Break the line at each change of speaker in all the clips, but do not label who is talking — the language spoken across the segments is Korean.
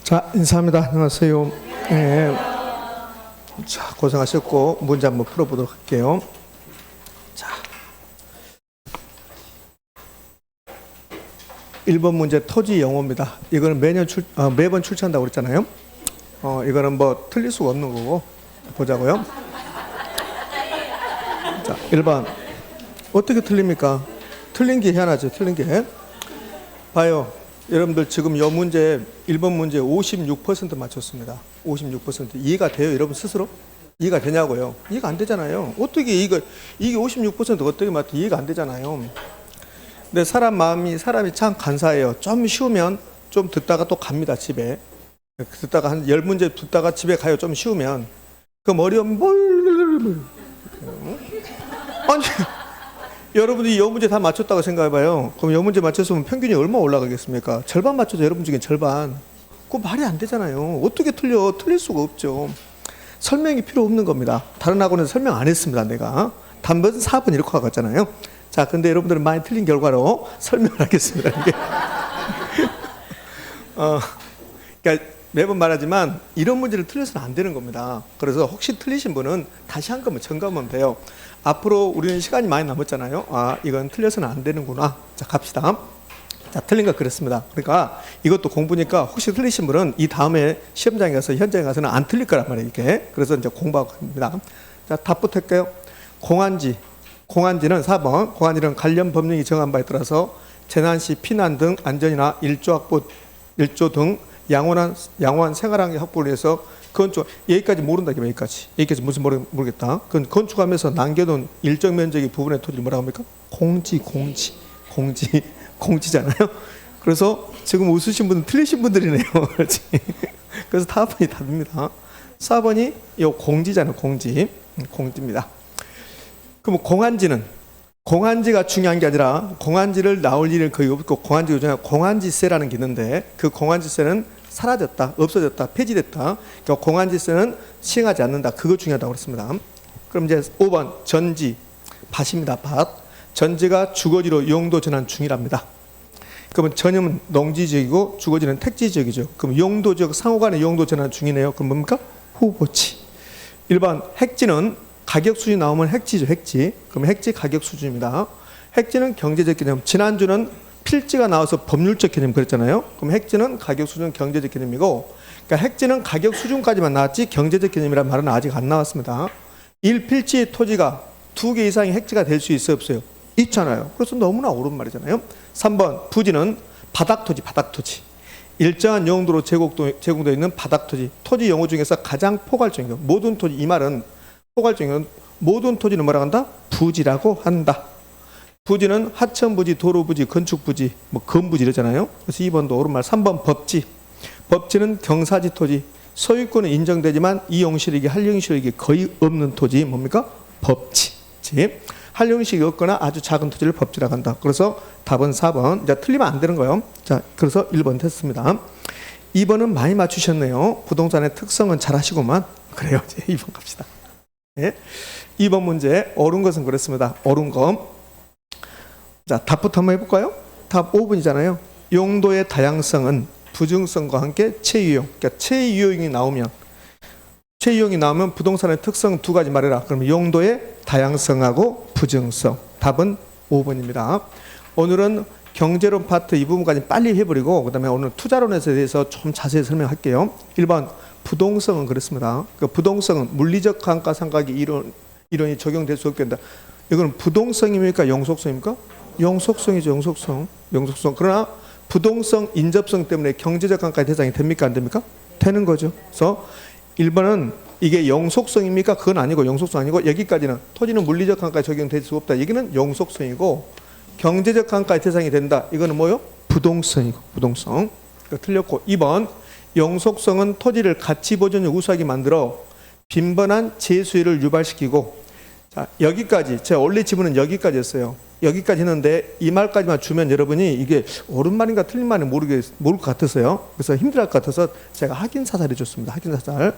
자, 인사합니다. 안녕하세요. 네. 자, 고생하셨고, 문제 한번 풀어보도록 할게요. 자. 1번 문제 토지 영어입니다. 이거는 매번 출제한다고 그랬잖아요. 이거는 뭐 틀릴 수가 없는 거고, 보자고요. 자, 1번. 어떻게 틀립니까? 틀린 게 희한하죠. 틀린 게. 봐요. 여러분들 지금 이 문제 1번 문제 56% 맞췄습니다. 56%. 이해가 돼요? 여러분 스스로? 이해가 되냐고요? 이해가 안 되잖아요. 어떻게 이게 56% 어떻게 맞죠? 이해가 안 되잖아요. 근데 사람이 참 간사해요. 좀 쉬우면 좀 듣다가 또 갑니다. 집에. 듣다가 한 10문제 듣다가 집에 가요. 좀 쉬우면. 그럼 어려우면 아니 여러분들이 이 문제 다 맞췄다고 생각해봐요. 그럼 이 문제 맞췄으면 평균이 얼마 올라가겠습니까? 절반 맞춰서 여러분 중에 절반. 그거 말이 안 되잖아요. 어떻게 틀릴 수가 없죠. 설명이 필요 없는 겁니다. 다른 학원에서 설명 안 했습니다. 내가. 단번 4번 이렇게 가갔잖아요. 자, 근데 여러분들은 많이 틀린 결과로 설명을 하겠습니다. 이게. 그러니까 매번 말하지만 이런 문제를 틀려서는 안 되는 겁니다. 그래서 혹시 틀리신 분은 다시 한 번만 점검하면 돼요. 앞으로 우리는 시간이 많이 남았잖아요. 아, 이건 틀려서는 안 되는구나. 자, 갑시다. 자, 틀린 거 그렇습니다. 그러니까 이것도 공부니까 혹시 틀리신 분은 이 다음에 시험장에 가서 현장에 가서는 안 틀릴 거란 말이에요. 이게. 그래서 이제 공부하고 갑니다. 자, 답부터 할게요. 공안지는 4번. 공안지는 관련 법령이 정한 바에 따라서 재난 시 피난 등 안전이나 일조 등 양호한 생활환경 확보를 위해서 건축, 여기까지 모른다. 여기까지 무슨 모르겠다. 그건 건축하면서 남겨둔 일정 면적의 부분의 토지를 뭐라고 합니까? 공지잖아요. 그래서 지금 웃으신 분은 틀리신 분들이네요. 그렇지. 그래서 4번이 답입니다. 4번이 이 공지잖아요. 공지입니다. 그럼 공안지가 중요한 게 아니라 공안지를 나올 일은 거의 없고 공안지가 중요한 공안지세라는 게 있는데 그 공안지세는 사라졌다, 없어졌다, 폐지됐다. 그러니까 공안지세는 시행하지 않는다. 그거 중요하다고 그랬습니다. 그럼 이제 5번 전지, 밭입니다. 밭. 전지가 주거지로 용도 전환 중이랍니다. 그러면 전임은 농지지역이고 주거지는 택지지역이죠. 그럼 용도지역 상호간의 용도 전환 중이네요. 그럼 뭡니까? 후보지. 1번 핵지는 가격 수준이 나오면 핵지죠. 핵지. 그럼 핵지 가격 수준입니다. 핵지는 경제적 개념. 지난주는 필지가 나와서 법률적 개념 그랬잖아요. 그럼 핵지는 가격 수준 경제적 개념이고, 그러니까 핵지는 가격 수준까지만 나왔지 경제적 개념이란 말은 아직 안 나왔습니다. 1필지 토지가 2개 이상의 핵지가 될 수 있어요, 없어요? 있잖아요. 그래서 너무나 옳은 말이잖아요. 3번 부지는 바닥토지. 일정한 용도로 제공되어 있는 바닥토지. 토지 용어 중에서 가장 포괄적인 거. 모든 토지, 이 말은 포괄적인 모든 토지는 뭐라고 한다? 부지라고 한다. 부지는 하천부지, 도로부지, 건축부지, 뭐 건부지 이러잖아요. 그래서 2번도 옳은 말. 3번 법지. 법지는 경사지 토지. 소유권은 인정되지만 이용실익이 한용실익이 거의 없는 토지 뭡니까? 법지. 한용실익이 없거나 아주 작은 토지를 법지라고 한다. 그래서 답은 4번. 이제 틀리면 안 되는 거예요. 자, 그래서 1번 됐습니다. 2번은 많이 맞추셨네요. 부동산의 특성은 잘 하시고만. 그래요. 이제 2번 갑시다. 네. 2번 문제 옳은 것은 그렇습니다. 옳은 거. 자, 답부터 한번 해볼까요? 답 5번이잖아요. 용도의 다양성은 부증성과 함께 체유용. 그러니까 체유용이 나오면 부동산의 특성 2가지 말해라. 그러면 용도의 다양성하고 부증성. 답은 5번입니다. 오늘은 경제론 파트 이 부분까지 빨리 해버리고 그다음에 오늘 투자론에 대해서 좀 자세히 설명할게요. 1번 부동성은 그렇습니다. 그 부동성은 물리적 감가상각이 이론이 적용될 수 없게 된다. 이건 부동성입니까? 영속성입니까? 영속성이죠. 영속성. 그러나 부동성, 인접성 때문에 경제적 감가의 대상이 됩니까? 안 됩니까? 되는 거죠. 그래서 1번은 이게 영속성입니까? 그건 아니고 영속성 아니고 여기까지는 토지는 물리적 감가에 적용될 수 없다. 여기는 영속성이고 경제적 감가의 대상이 된다. 이거는 뭐요? 부동성. 틀렸고 2번 영속성은 토지를 가치 보존이 우수하게 만들어 빈번한 재수요를 유발시키고. 자, 여기까지 제가 원래 지문은 여기까지였어요. 여기까지 했는데 이 말까지만 주면 여러분이 이게 옳은 말인가 틀린 말인지 모를 것 같아서요. 그래서 힘들할 것 같아서 제가 확인사살해 줬습니다. 확인사살.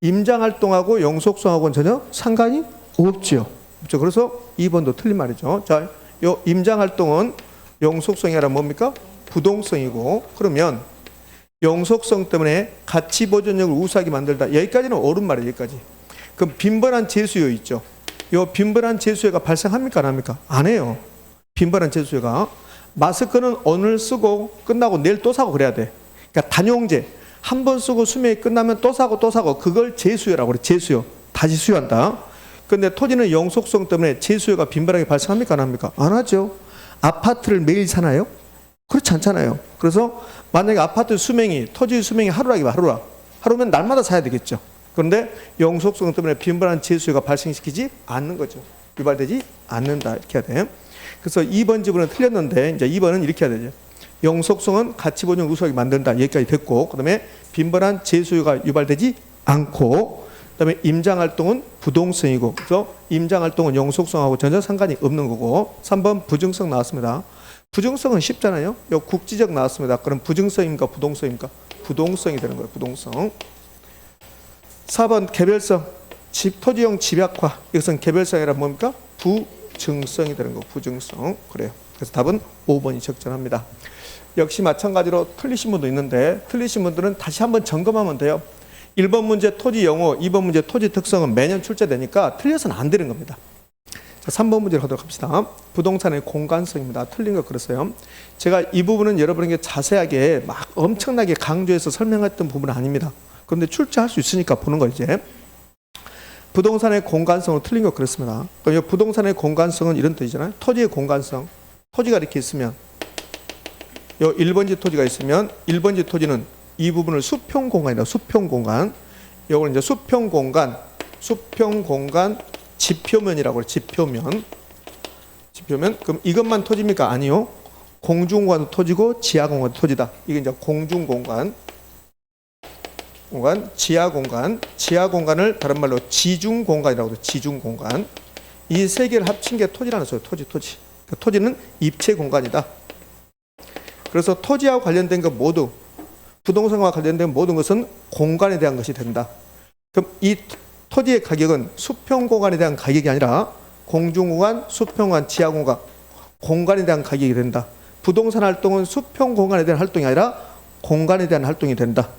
임장활동하고 영속성하고는 전혀 상관이 없죠. 그래서 2번도 틀린 말이죠. 자, 요 임장활동은 영속성이 아니라 뭡니까? 부동성이고, 그러면 영속성 때문에 가치 보존력을 우수하게 만들다. 여기까지는 옳은 말이에요. 여기까지. 그럼 빈번한 재수요 있죠. 요 빈번한 재수요가 발생합니까? 안 합니까? 안 해요. 빈번한 재수요가. 마스크는 오늘 쓰고 끝나고 내일 또 사고 그래야 돼. 그러니까 단용제. 한 번 쓰고 수명이 끝나면 또 사고 또 사고. 그걸 재수요라고 그래. 재수요. 다시 수요한다. 근데 토지는 영속성 때문에 재수요가 빈번하게 발생합니까? 안 합니까? 안 하죠. 아파트를 매일 사나요? 그렇지 않잖아요. 그래서 만약에 아파트 수명이, 토지 수명이 하루라기면 하루면 날마다 사야 되겠죠. 그런데 영속성 때문에 빈번한 재수요가 발생시키지 않는 거죠. 유발되지 않는다. 이렇게 해야 돼요. 그래서 2번 지문은 틀렸는데 이제 2번은 이렇게 해야 되죠. 영속성은 가치 보존을 우수하게 만든다. 여기까지 됐고, 그다음에 빈번한 재수요가 유발되지 않고, 그다음에 임장 활동은 부동성이고, 그래서 임장 활동은 영속성하고 전혀 상관이 없는 거고. 3번 부증성 나왔습니다. 부증성은 쉽잖아요. 요 국지적 나왔습니다. 그럼 부증성입니까? 부동성입니까? 부동성이 되는 거예요. 부동성. 4번 개별성. 토지용 집약화. 이것은 개별성이란 뭡니까? 부증성이 되는 거. 부증성. 그래요. 그래서 답은 5번이 적절합니다. 역시 마찬가지로 틀리신 분도 있는데 틀리신 분들은 다시 한번 점검하면 돼요. 1번 문제 토지 용어, 2번 문제 토지 특성은 매년 출제되니까 틀려서는 안 되는 겁니다. 자, 3번 문제를 하도록 합시다. 부동산의 공간성입니다. 틀린 거 그랬어요. 제가 이 부분은 여러분에게 자세하게 막 엄청나게 강조해서 설명했던 부분은 아닙니다. 그런데 출제할 수 있으니까 보는 거 이제. 부동산의 공간성으로 틀린 거 그렇습니다. 그럼 부동산의 공간성은 이런 뜻이잖아요. 토지의 공간성. 토지가 이렇게 있으면 요 1번지 토지가 있으면 1번지 토지는 이 부분을 수평 공간이다. 수평 공간. 요걸 이제 수평 공간 지표면이라고 해요. 지표면. 그럼 이것만 토지입니까? 아니요. 공중공간도 토지고 지하공간도 토지다. 이게 이제 공중공간, 지하공간을 다른 말로 지중공간이라고 해요. 지중공간. 이 세 개를 합친 게 토지라는 소리예요. 토지. 그러니까 토지는 입체 공간이다. 그래서 토지와 관련된 것 모두, 부동산과 관련된 모든 것은 공간에 대한 것이 된다. 그럼 이 토지의 가격은 수평 공간에 대한 가격이 아니라 공중공간, 수평공간, 지하공간, 공간에 대한 가격이 된다. 부동산 활동은 수평 공간에 대한 활동이 아니라 공간에 대한 활동이 된다.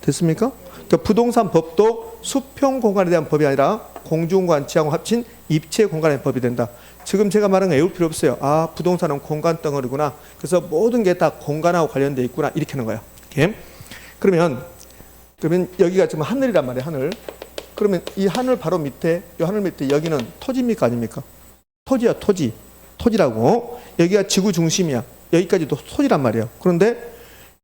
됐습니까? 그러니까 부동산 법도 수평 공간에 대한 법이 아니라 공중공간, 지하공간 합친 입체 공간의 법이 된다. 지금 제가 말한 거 외울 필요 없어요. 아, 부동산은 공간 덩어리구나. 그래서 모든 게 다 공간하고 관련되어 있구나. 이렇게 하는 거예요. 이렇게. 그러면 여기가 지금 하늘이란 말이에요. 하늘. 그러면 이 하늘 바로 밑에, 이 하늘 밑에 여기는 토지입니까? 아닙니까? 토지야, 토지. 토지라고. 여기가 지구 중심이야. 여기까지도 토지란 말이에요. 그런데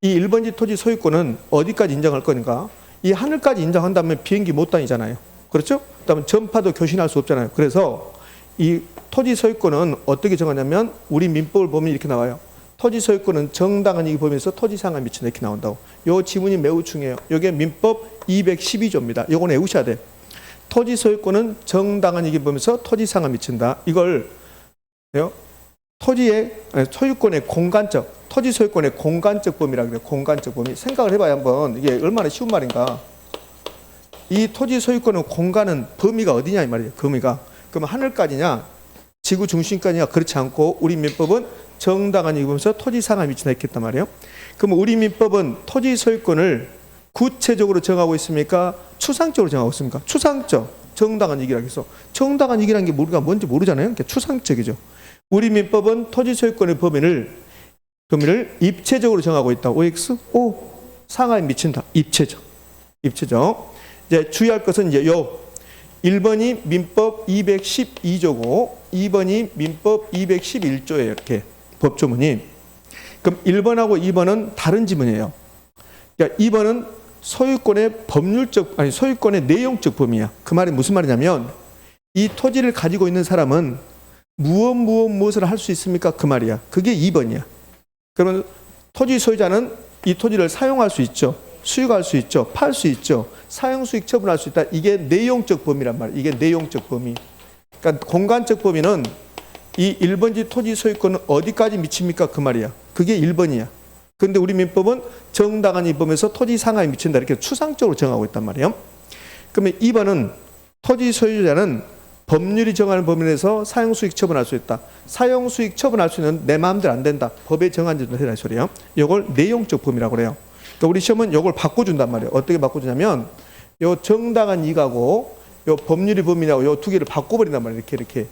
이 1번지 토지 소유권은 어디까지 인정할 거니까? 이 하늘까지 인정한다면 비행기 못 다니잖아요. 그렇죠? 그다음에 전파도 교신할 수 없잖아요. 그래서 이 토지 소유권은 어떻게 정하냐면 우리 민법을 보면 이렇게 나와요. 토지 소유권은 정당한 이익을 보면서 토지 상한에 미친다. 이렇게 나온다고. 요 지문이 매우 중요해요. 이게 민법 212조입니다. 요건 외우셔야 돼요. 토지 소유권은 정당한 이익을 보면서 토지 상한에 미친다. 이걸 소유권의 공간적, 토지 소유권의 공간적 범위라고 그래요. 공간적 범위. 생각을 해봐요. 한번. 이게 얼마나 쉬운 말인가. 이 토지 소유권의 공간은 범위가 어디냐 이 말이에요. 범위가. 그러면 하늘까지냐 지구 중심까지냐 그렇지 않고 우리 민법은 정당한 이익을 보면서 토지 상한에 미친다 했단 말이에요. 그럼 우리 민법은 토지 소유권을 구체적으로 정하고 있습니까? 추상적으로 정하고 있습니까? 추상적. 정당한 이익이라고 해서 정당한 이익이라는 게 우리가 뭔지 모르잖아요. 그러니까 추상적이죠. 우리 민법은 토지 소유권의 범위를 입체적으로 정하고 있다. OX? O. 상하에 미친다. 입체적. 이제 주의할 것은 이제 요 1번이 민법 212조고 2번이 민법 211조예요. 이렇게 법조문이. 그럼 1번하고 2번은 다른 지문이에요. 그러니까 2번은 소유권의 내용적 범위야. 그 말이 무슨 말이냐면 이 토지를 가지고 있는 사람은 무엇을 할 수 있습니까? 그 말이야. 그게 2번이야. 그러면 토지 소유자는 이 토지를 사용할 수 있죠. 수익할 수 있죠. 팔 수 있죠. 사용 수익 처분할 수 있다. 이게 내용적 범위란 말이야. 이게 내용적 범위. 그러니까 공간적 범위는 이 1번지 토지 소유권은 어디까지 미칩니까? 그 말이야. 그게 1번이야. 그런데 우리 민법은 정당한 이 범위에서 토지 상하에 미친다. 이렇게 추상적으로 정하고 있단 말이에요. 그러면 2번은 토지 소유자는 법률이 정하는 범위 내에서 사용 수익 처분할 수 있다. 사용 수익 처분할 수 있는 내 마음대로 안 된다. 법에 정한 대로 해라 이 소리예요. 이걸 내용적 범위라고 그래요. 그러니까 우리 시험은 이걸 바꿔준단 말이에요. 어떻게 바꿔주냐면 요 정당한 이익하고 요 법률이 범위냐고 요 두 개를 바꿔버린단 말이에요. 이렇게.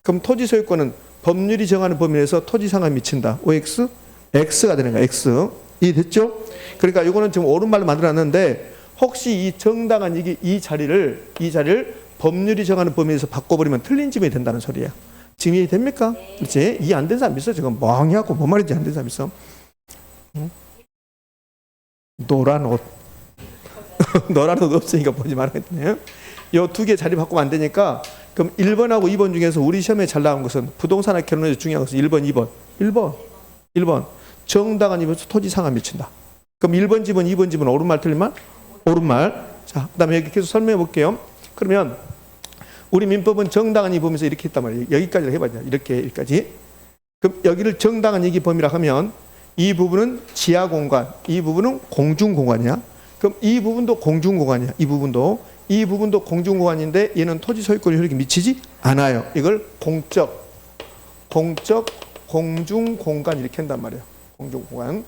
그럼 토지 소유권은 법률이 정하는 범위 내에서 토지 상한이 미친다. OX? X가 되는 거야. X. 이해됐죠? 그러니까 이거는 지금 옳은 말로 만들어놨는데 혹시 이 정당한 이익이 이 자리를 법률이 정하는 범위 내에서 바꿔버리면 틀린 지문이 된다는 소리예요. 지금 이해됩니까? 그렇지? 이해 안 된 사람 있어? 지금 멍해하고 뭔 말인지 안 된 사람 있어? 응? 노란 옷. 노란 옷 없으니까 보지 말아야겠네. 이 두 개 자리 바꾸면 안 되니까 그럼 1번하고 2번 중에서 우리 시험에 잘 나온 것은 부동산과 결혼해서 중요한 것은 1번, 2번. 1번. 정당한 이익에서 토지 상한 미친다. 그럼 1번 집은 2번 집은 옳은 말 틀린 말? 옳은 말. 자, 그다음에 여기 계속 설명해 볼게요. 그러면 우리 민법은 정당한 이익 범위에서 이렇게 했단 말이에요. 여기까지 해봐야 이렇게 여기까지. 그럼 여기를 정당한 이익 범위라 하면 이 부분은 지하 공간, 이 부분은 공중 공간이야. 그럼 이 부분도 공중 공간이야. 이 부분도 공중 공간인데 얘는 토지 소유권이 효력이 미치지 않아요. 이걸 공적 공중 공간 이렇게 한단 말이에요. 공중 공간.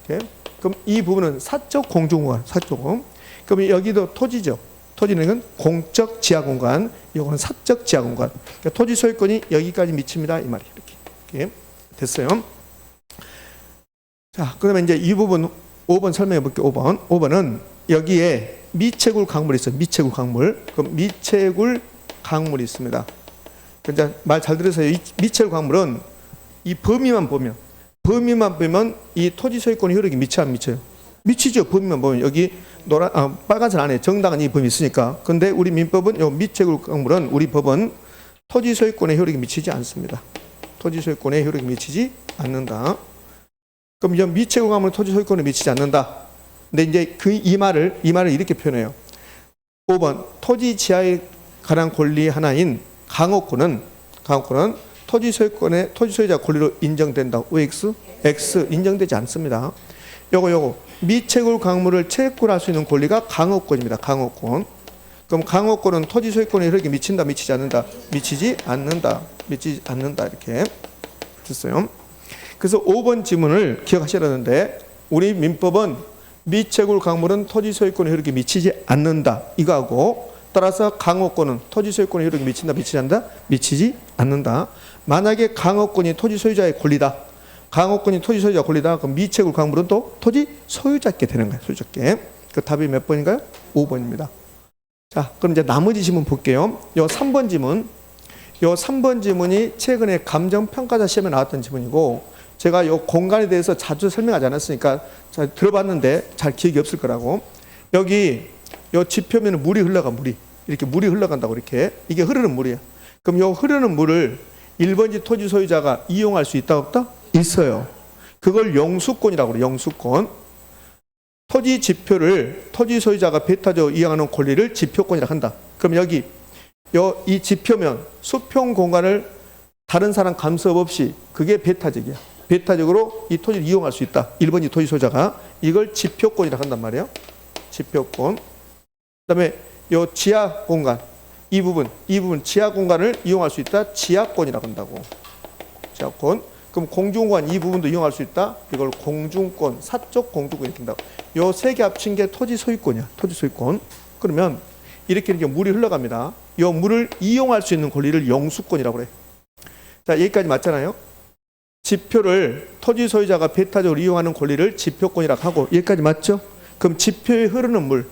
이렇게. 그럼 이 부분은 사적 공중 공간, 사적. 그럼 여기도 토지죠. 토지는 공적 지하 공간, 이거는 사적 지하 공간. 그러니까 토지 소유권이 여기까지 미칩니다. 이 말이에요. 이렇게 됐어요. 자, 그러면 이제 이 부분 5번 설명해 볼게요. 5번은 여기에 미채굴 강물이 있어요. 미채굴 강물. 그럼 미채굴 강물이 있습니다. 이제 말 잘 들으세요. 이 미채굴 강물은 이 범위만 보면 이 토지 소유권의 효력이 미쳐 안 미쳐요? 미치죠. 범위만 보면 여기 빨간색 안에 정당한 이 범위 있으니까. 근데 우리 민법은 요 미채굴 강물은 우리 법은 토지 소유권의 효력이 미치지 않습니다. 토지 소유권의 효력이 미치지 않는다. 그럼 이 미채굴 강물은 토지 소유권에 미치지 않는다. 근데 이제 이 말을 이렇게 표현해요. 5번 토지 지하에 관한 권리 하나인 강업권은 토지 소유자 권리로 인정된다. OX? X 인정되지 않습니다. 요거 미채굴 강물을 채굴할 수 있는 권리가 강업권입니다. 강업권. 그럼 강업권은 토지 소유권에 효력이 미친다, 미치지 않는다? 미치지 않는다. 이렇게 됐어요. 그래서 5번 지문을 기억하시라는데 우리 민법은 미채굴 강물은 토지 소유권에 효력이 미치지 않는다. 이거하고 따라서 강업권은 토지 소유권에 효력이 미친다, 미치지 않는다? 미치지 않는다. 만약에 강업권이 토지 소유자의 권리다. 강업권이 토지 소유자 권리다. 그럼 미채굴 강물은 또 토지 소유자께 되는 거예요. 소유자께. 그 답이 몇 번인가요? 5번입니다. 자, 그럼 이제 나머지 지문 볼게요. 요 3번 지문이 최근에 감정평가자 시험에 나왔던 지문이고 제가 요 공간에 대해서 자주 설명하지 않았으니까 잘 들어봤는데 잘 기억이 없을 거라고. 여기 요 지표면은 물이 흘러간다고 이렇게. 이게 흐르는 물이야. 그럼 요 흐르는 물을 1번지 토지 소유자가 이용할 수 있다 없다? 있어요. 그걸 영수권이라고 그래요. 영수권. 토지 지표를 토지 소유자가 배타적으로 이용하는 권리를 지표권이라고 한다. 그럼 여기 이 지표면 수평 공간을 다른 사람 간섭 없이 그게 배타적이야. 배타적으로 이 토지를 이용할 수 있다. 1번지 토지 소유자가 이걸 지표권이라고 한단 말이에요. 지표권. 그다음에 요 지하 공간 이 부분 지하 공간을 이용할 수 있다. 지하권이라고 한다고. 지하권. 그럼 공중공간 이 부분도 이용할 수 있다. 이걸 공중권, 사적 공중권 이렇게 한다고. 요 세 개 합친 게 토지 소유권이야. 토지 소유권. 그러면 이렇게 물이 흘러갑니다. 요 물을 이용할 수 있는 권리를 영수권이라고 그래. 자, 여기까지 맞잖아요. 지표를 토지 소유자가 배타적으로 이용하는 권리를 지표권이라고 하고 여기까지 맞죠? 그럼 지표에 흐르는 물,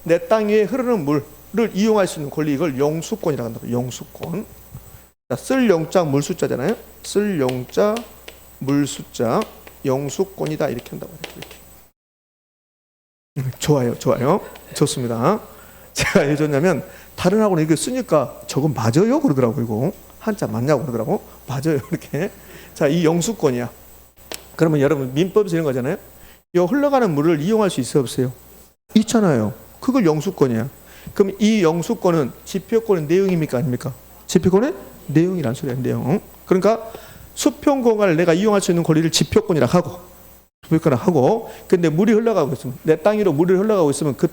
내 땅 위에 흐르는 물을 이용할 수 있는 권리 이걸 영수권이라고 한다고. 영수권. 자, 쓸 영자 물 숫자잖아요. 쓸 영자 물 숫자 영수권이다 이렇게 한다고. 이렇게. 좋아요. 좋습니다. 제가 왜 줬냐면 다른 학원에 이거 쓰니까 저건 맞아요 그러더라고. 이거 한자 맞냐고 그러더라고. 맞아요 이렇게. 자, 이 영수권이야. 그러면 여러분 민법에서 이런 거잖아요. 이 흘러가는 물을 이용할 수 있어요 없어요? 있잖아요. 그걸 영수권이야. 그럼 이 영수권은 지표권의 내용입니까 아닙니까? 지표권의 내용이란 소리야. 내용. 그러니까 수평 공간을 내가 이용할 수 있는 권리를 지표권이라고 하고 근데 물이 흘러가고 있으면 내 땅 위로 물이 흘러가고 있으면 그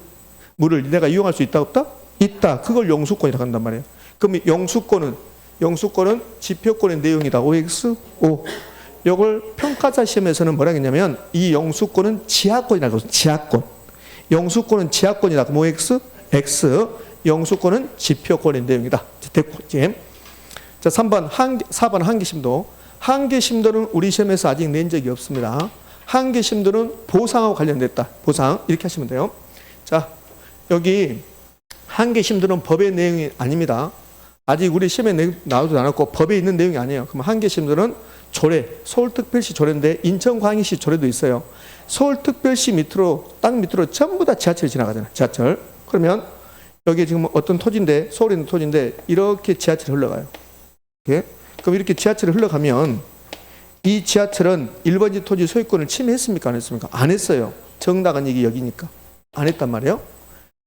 물을 내가 이용할 수 있다 없다? 있다. 그걸 영수권이라고 한단 말이에요. 그럼 영수권은 지표권의 내용이다. OX? O. 요걸 평가자 시험에서는 뭐라 했냐면 이 영수권은 지하권이라고 해서 지하권. 영수권은 지하권이다. 뭐 X? X. 영수권은 지표권의 내용이다. 됐고, 이제. 자, 4번 한계심도. 한계심도는 우리 시험에서 아직 낸 적이 없습니다. 한계심도는 보상하고 관련됐다. 보상. 이렇게 하시면 돼요. 자, 여기 한계심도는 법의 내용이 아닙니다. 아직 우리 시험에 나오지도 않았고 법에 있는 내용이 아니에요. 그럼 한계심도는 조례, 서울특별시 조례인데 인천광역시 조례도 있어요. 서울특별시 밑으로, 땅 밑으로 전부 다 지하철이 지나가잖아요. 지하철. 그러면 여기 지금 어떤 토지인데, 서울에 있는 토지인데 이렇게 지하철이 흘러가요. 이렇게. 그럼 이렇게 지하철이 흘러가면 이 지하철은 1번지 토지 소유권을 침해했습니까? 안 했습니까? 안 했어요. 정당한 이익이 여기니까. 안 했단 말이에요.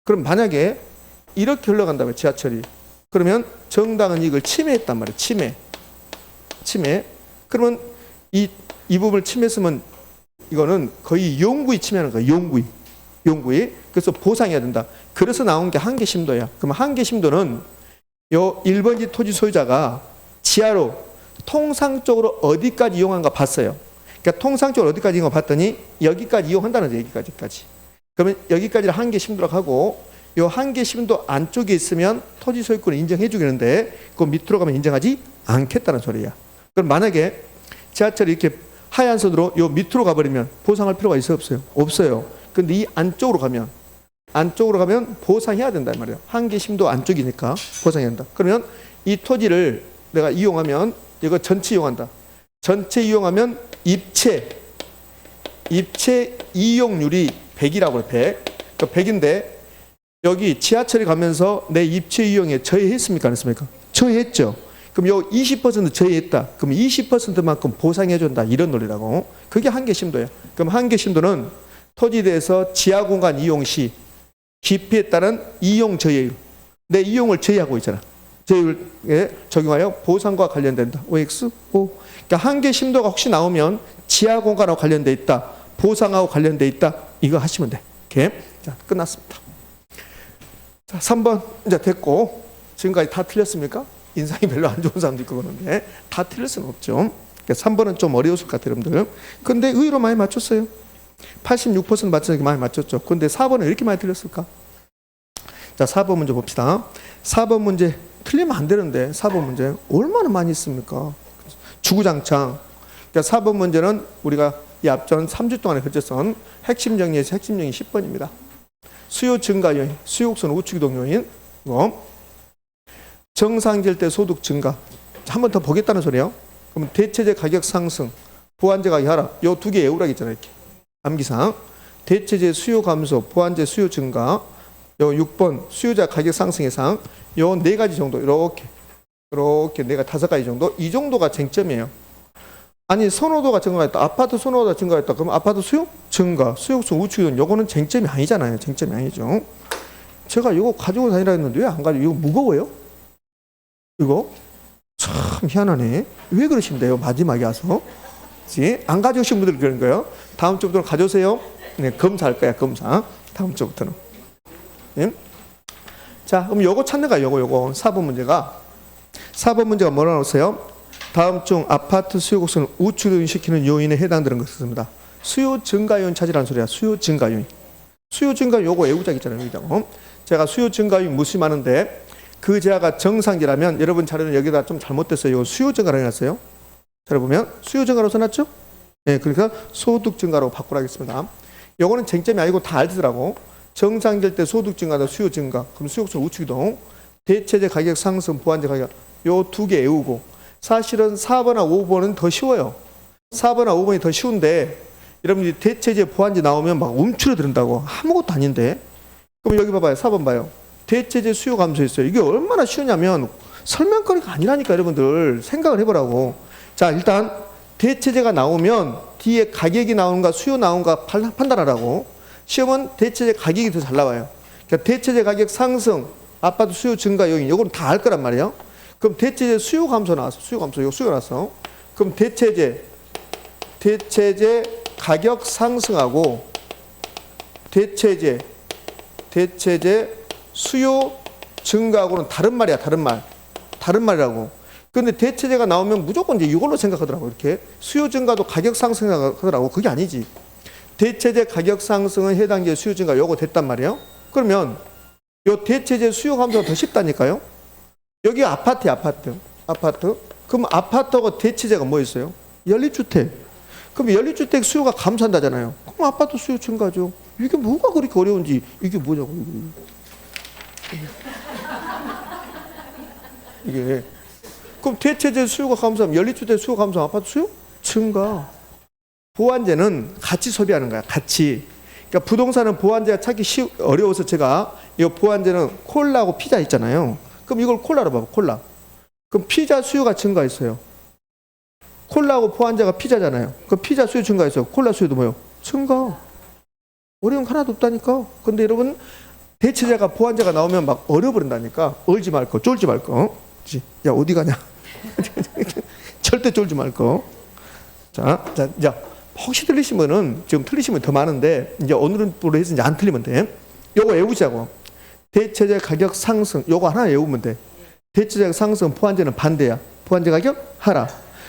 그럼 만약에 이렇게 흘러간다면 지하철이. 그러면 정당한 이익을 침해했단 말이에요. 침해. 그러면 이 부분을 침해했으면 이거는 거의 용구이 침해하는 거예요. 용구이. 그래서 보상해야 된다. 그래서 나온 게 한계심도야. 그럼 한계심도는 요 1번지 토지 소유자가 지하로 통상적으로 어디까지 이용한가 봤어요. 그러니까 통상적으로 어디까지 이용한가 봤더니 여기까지 이용한다는 거예요. 여기까지. 그러면 여기까지를 한계심도라고 하고 요 한계심도 안쪽에 있으면 토지 소유권을 인정해 주겠는데 그 밑으로 가면 인정하지 않겠다는 소리야. 그럼 만약에 지하철이 이렇게 하얀 선으로 요 밑으로 가버리면 보상할 필요가 있어요? 없어요? 없어요. 근데 이 안쪽으로 가면 보상해야 된단 말이에요. 한계심도 안쪽이니까 보상해야 된다. 그러면 이 토지를 내가 이용하면 이거 전체 이용한다. 전체 이용하면 입체 이용률이 100이라고 해요. 100. 그 100인데 여기 지하철이 가면서 내 입체 이용에 저해했습니까? 안 했습니까? 저해했죠. 그럼 요 20% 저해했다. 그럼 20%만큼 보상해준다. 이런 논리라고. 그게 한계심도예요. 그럼 한계심도는 토지에 대해서 지하공간 이용 시 기피에 따른 이용 저해율. 내 이용을 저해하고 있잖아. 저해율에 적용하여 보상과 관련된다. OX? O. 그러니까 한계심도가 혹시 나오면 지하공간하고 관련돼 있다. 보상하고 관련돼 있다. 이거 하시면 돼. 이렇게. 자, 끝났습니다. 자, 3번 이제 됐고 지금까지 다 틀렸습니까? 인상이 별로 안 좋은 사람도 있고 그러는데 다 틀릴 수는 없죠. 그러니까 3번은 좀 어려웠을 것 같아요, 여러분들. 근데 의외로 많이 맞췄어요. 86% 맞추는 게 많이 맞췄죠. 근데 4번은 왜 이렇게 많이 틀렸을까? 자, 4번 문제 봅시다. 4번 문제 틀리면 안 되는데 4번 문제 얼마나 많이 있습니까? 주구장창. 그러니까 4번 문제는 우리가 이 앞전 3주 동안에 그쳤던 핵심 정리에서 핵심 정리 10번입니다. 수요 증가 요인, 수요곡선 우측이동 요인, 정상질 때 소득 증가. 한 번 더 보겠다는 소리예요. 그럼 대체재 가격 상승, 보완재 가격 하락. 요 두 개 외우라고 했잖아요. 이렇게. 암기상. 대체재 수요 감소, 보완재 수요 증가. 요 6번 수요자 가격 상승 예상. 요 네 가지 정도. 이렇게 내가 5가지 정도. 이 정도가 쟁점이에요. 아니 선호도가 증가했다. 아파트 선호도가 증가했다. 그럼 아파트 수요 증가, 수요곡선 우측이동. 요거는 쟁점이 아니잖아요. 쟁점이 아니죠. 제가 이거 가지고 다니라 했는데 왜 안 가지고? 이거 무거워요? 이거 참 희한하네. 왜 그러신데요? 마지막에 와서. 그치? 안 가져오신 분들 그런 거예요. 다음 주부터는 가져오세요. 네, 검사할 거야. 검사. 다음 주부터는. 네? 자, 그럼 요거 찾는 거야. 요거 4번 문제가. 4번 문제가 뭐라 나오세요? 다음 중 아파트 수요곡선을 우측시키는 요인에 해당되는 것입니다. 수요 증가 요인 찾으라는 소리야. 수요 증가 요인. 수요 증가 요거 외우자 있잖아요. 제가 수요 증가 요인 무심하는데 그 제하가 정상지라면 여러분 자료는 여기다 좀 잘못됐어요. 이거 수요 증가로 해놨어요. 자료 보면 수요 증가로 써놨죠? 네, 그러니까 소득 증가로 바꾸라 하겠습니다. 요거는 쟁점이 아니고 다 알더라고. 정상질 때 소득 증가다 수요 증가. 그럼 수요곡선 우측이동. 대체재 가격 상승, 보완재 가격. 요 두 개 외우고. 사실은 4번과 5번은 더 쉬워요. 4번과 5번이 더 쉬운데 여러분들이 대체재 보완재 나오면 막 움츠러든다고. 아무것도 아닌데. 그럼 여기 봐봐요. 4번 봐요. 대체재 수요 감소했어요. 이게 얼마나 쉬우냐면 설명거리가 아니라니까 여러분들 생각을 해보라고. 자, 일단 대체재가 나오면 뒤에 가격이 나오는가 수요 나오는가 판단하라고. 시험은 대체재 가격이 더 잘 나와요. 그러니까 대체재 가격 상승, 아파트 수요 증가 요인 이거는 다 알 거란 말이에요. 그럼 대체재 수요 감소 나왔어. 수요 감소. 이거 수요 나왔어. 그럼 대체재 가격 상승하고 대체재 수요 증가하고는 다른 말이야. 다른 말이라고. 근데 대체제가 나오면 무조건 이제 이걸로 생각하더라고. 이렇게 수요 증가도 가격 상승 생각하더라고. 그게 아니지. 대체제 가격 상승은 해당기의 수요 증가 요거 됐단 말이에요. 그러면 요 대체제 수요 감소가 더 쉽다니까요. 여기 아파트야, 아파트. 그럼 아파트하고 대체제가 뭐 있어요? 연립주택. 그럼 연립주택 수요가 감소한다잖아요. 그럼 아파트 수요 증가죠. 이게 뭐가 그렇게 어려운지. 이게 뭐냐고. 이게. 그럼 대체제 수요가 감소하면 연립주택 수요 감소하면 아파트 수요 증가. 보완제는 같이 소비하는 거야. 같이. 그러니까 부동산은 보완제가 찾기 어려워서 제가 이 보완제는 콜라하고 피자 있잖아요. 그럼 이걸 콜라로 봐봐. 콜라. 그럼 피자 수요가 증가했어요. 콜라하고 보완제가 피자잖아요. 그럼 피자 수요 증가했어요. 콜라 수요도 뭐요? 증가. 어려운 거 하나도 없다니까. 근데 여러분 대체제가 보완제가 나오면 막 어려버린다니까. 얼지 말 거, 쫄지 말 거. 야 어디 가냐? 절대 쫄지 말 거. 자, 혹시 틀리시면은 지금 틀리시면 더 많은데 이제 오늘은 또 해서 이제 안 틀리면 돼. 요거 외우자고. 대체제 가격 상승 요거 하나 외우면 돼. 대체제 상승 보완제는 반대야. 보완제 가격 하라.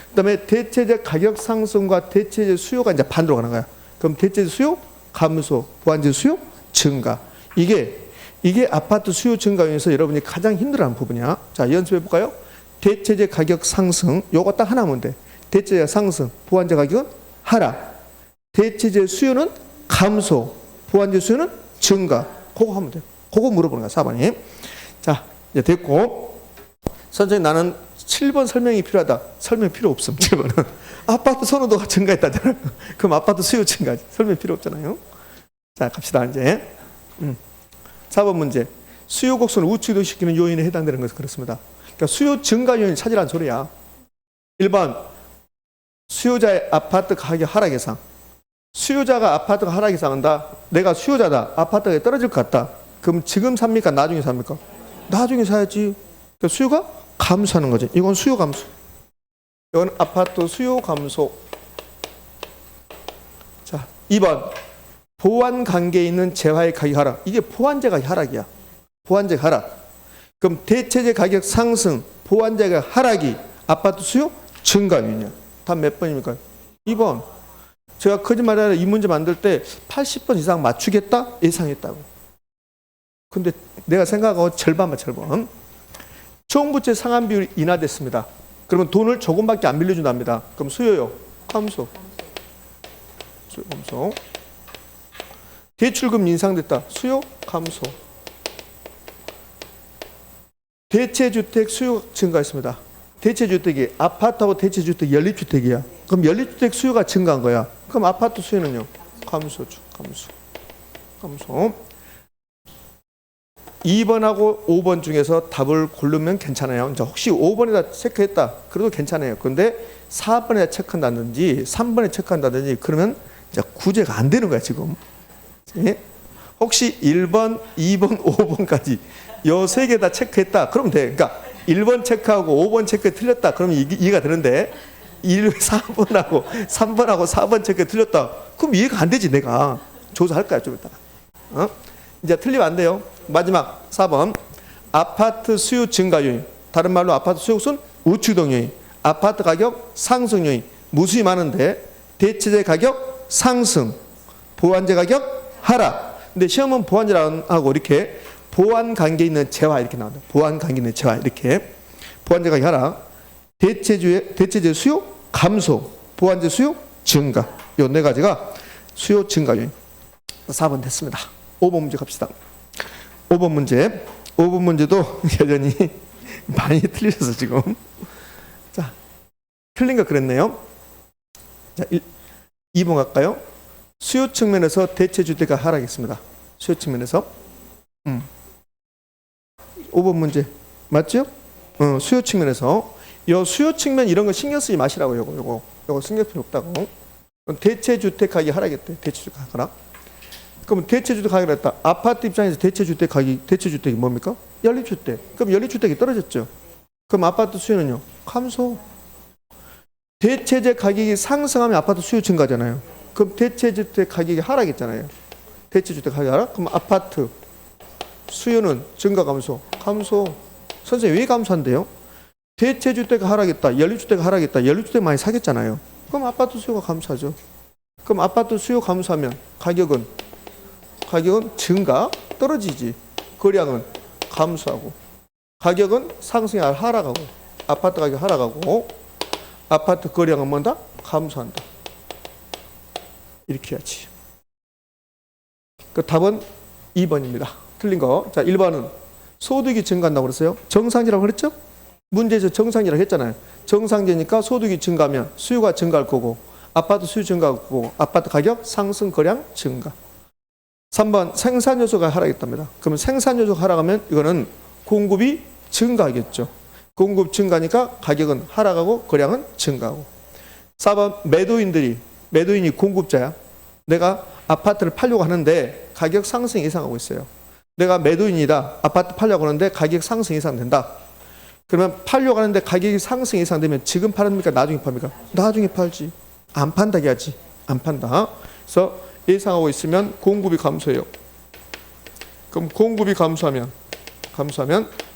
그다음에 대체제 가격 상승과 대체제 수요가 이제 반대로 가는 거야. 그럼 대체제 수요 감소, 보완제 수요 증가. 이게 아파트 수요 증가 요인에서 여러분이 가장 힘들어하는 부분이야. 자, 연습해 볼까요? 대체제 가격 상승 요거 딱 하나면 돼. 대체제 상승, 보완제 가격은 하라. 대체제 수요는 감소, 보완제 수요는 증가. 그거 하면 돼. 그거 물어보는 거야, 4번이. 자, 이제 됐고. 선생님 나는 7번 설명이 필요하다. 설명 필요 없음. 7번은. 아파트 선호도가 증가했다잖아요. 그럼 아파트 수요 증가지. 설명 필요 없잖아요. 자, 갑시다 이제. 4번 문제. 수요 곡선을 우측으로 시키는 요인에 해당되는 것은 그렇습니다. 그러니까 수요 증가 요인 찾으라는 소리야. 1번 수요자의 아파트 가격 하락 예상. 수요자가 아파트가 하락 예상한다. 내가 수요자다. 아파트가 떨어질 것 같다. 그럼 지금 삽니까? 나중에 삽니까? 나중에 사야지. 그러니까 수요가 감소하는 거지. 이건 수요 감소. 이건 아파트 수요 감소. 자, 2번 보완 관계에 있는 재화의 가격 하락. 이게 보완제가 하락이야. 보완제가 하락. 그럼 대체제 가격 상승, 보완제가 하락이 아파트 수요 증가 요인이야. 답 몇 번입니까? 2번. 제가 거짓말이 아니라 이 문제 만들 때 80번 이상 맞추겠다 예상했다고. 근데 내가 생각하고 절반만 절반. 총부채 상환 비율이 인하됐습니다. 그러면 돈을 조금밖에 안 빌려준답니다. 그럼 수요요 감소. 수요 감소. 대출금 인상됐다. 수요 감소. 대체주택 수요 증가했습니다. 대체주택이 아파트하고 대체주택 연립주택이야. 그럼 연립주택 수요가 증가한 거야. 그럼 아파트 수요는요? 감소죠. 감소. 2번하고 5번 중에서 답을 고르면 괜찮아요. 이제 혹시 5번에다 체크했다. 그래도 괜찮아요. 그런데 4번에 체크한다든지 3번에 체크한다든지 그러면 이제 구제가 안 되는 거야 지금. 예? 혹시 1번, 2번, 5번까지 요 세 개 다 체크했다. 그러면 돼. 그러니까 1번 체크하고 5번 체크 틀렸다. 그러면 이해가 되는데 4번하고 3번하고 4번 체크 틀렸다. 그럼 이해가 안 되지. 내가 조사할 거야 좀 이따가. 이제 틀리면 안 돼요. 마지막 4번 아파트 수요 증가 요인. 다른 말로 아파트 수요순 우추동 요인. 아파트 가격 상승 요인. 무수히 많은데 대체제 가격 상승, 보완제 가격 하락. 근데 시험은 보완제라고 하고 이렇게 보완 관계 있는 재화 이렇게 나온다. 보완 관계 있는 재화 이렇게. 보완제 가격 하락. 대체제 수요 감소, 보완제 수요 증가. 요 네 가지가 수요 증가 요인. 4번 됐습니다. 5번 문제 갑시다. 5번 문제도 여전히 많이 틀리셔서 지금. 자, 틀린 거 그랬네요. 자, 2번 갈까요? 수요 측면에서 대체주택가 하락했습니다. 수요 측면에서. 5번 문제 맞죠? 수요 측면에서. 요 수요 측면 이런 거 신경 쓰지 마시라고. 요거 신경 필요 없다고. 대체주택 가격이 하락했대. 대체주택 하락. 그럼 대체주택 가격이 했다. 아파트 입장에서 대체주택 가격이 대체주택이 뭡니까? 연립주택. 그럼 연립주택이 떨어졌죠. 그럼 아파트 수요는요? 감소. 대체제 가격이 상승하면 아파트 수요 증가잖아요. 그럼 대체주택 가격이 하락했잖아요. 대체주택 가격이 하락? 그럼 아파트 수요는 증가 감소? 감소. 선생님 왜 감소한대요? 대체주택가 하락했다. 연립주택가 하락했다. 연립주택 많이 사겠잖아요. 그럼 아파트 수요가 감소하죠. 그럼 아파트 수요 감소하면 가격은 증가, 떨어지지. 거래량은 감소하고 가격은 상승이 하락하고 아파트 가격 하락하고 아파트 거래량은 뭔다? 감소한다. 이렇게 해야지. 그 답은 2번입니다. 틀린 거. 자, 1번은 소득이 증가한다고 그랬어요. 정상지라고 그랬죠? 문제에서 정상지라고 했잖아요. 정상지니까 소득이 증가하면 수요가 증가할 거고 아파트 수요 증가할 거고 아파트 가격 상승 거래량 증가. 3번 생산 요소가 하락했답니다. 그러면 생산 요소가 하락하면 이거는 공급이 증가하겠죠. 공급 증가니까 가격은 하락하고 거래량은 증가하고. 4번 매도인이 공급자야. 내가 아파트를 팔려고 하는데 가격 상승 예상하고 있어요. 내가 매도인이다. 아파트 팔려고 하는데 가격 상승 예상된다. 그러면 팔려고 하는데 가격이 상승 예상되면 지금 팔습니까? 나중에 팝니까? 나중에 팔지. 안 판다 해야지. 안 판다. 그래서 예상하고 있으면 공급이 감소해요. 그럼 공급이 감소하면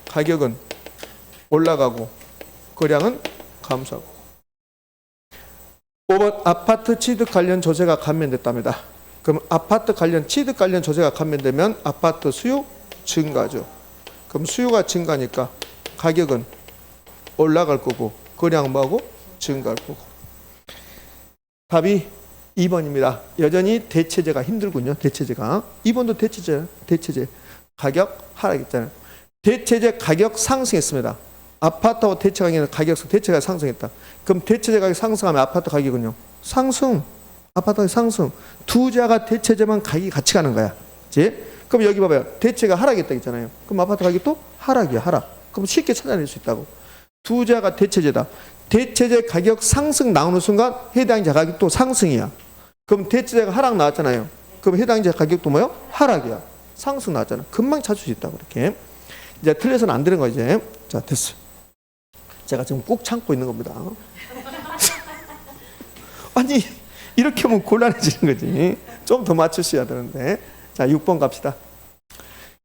가격은 올라가고 거래량은 감소하고. 5번 아파트 취득 관련 조세가 감면됐답니다. 그럼 아파트 관련 취득 관련 조세가 감면되면 아파트 수요 증가죠. 그럼 수요가 증가니까 가격은 올라갈 거고 거래량은 뭐하고 증가할 거고. 답이 2번입니다. 여전히 대체제가 힘들군요. 대체제가. 2번도 대체제. 가격 하락했잖아요. 대체제 가격 상승했습니다. 아파트하고 대체가 상승했다. 그럼 대체제 가격 상승하면 아파트 가격은요? 상승. 아파트 가격 상승. 두 자가 대체제만 가격이 같이 가는 거야. 그치? 그럼 여기 봐봐요. 대체가 하락했다 했잖아요. 그럼 아파트 가격도 하락이야. 하락. 그럼 쉽게 찾아낼 수 있다고. 두 자가 대체제다. 대체제 가격 상승 나오는 순간 해당자 가격도 상승이야. 그럼 대체제가 하락 나왔잖아요. 그럼 해당자 가격도 뭐요? 하락이야. 상승 나왔잖아. 금방 찾을 수 있다고 이렇게. 이제 틀려서는 안 되는 거 이제. 자, 됐어. 제가 지금 꾹 참고 있는 겁니다. 아니 이렇게 하면 곤란해지는 거지. 좀 더 맞추셔야 되는데. 자, 6번 갑시다.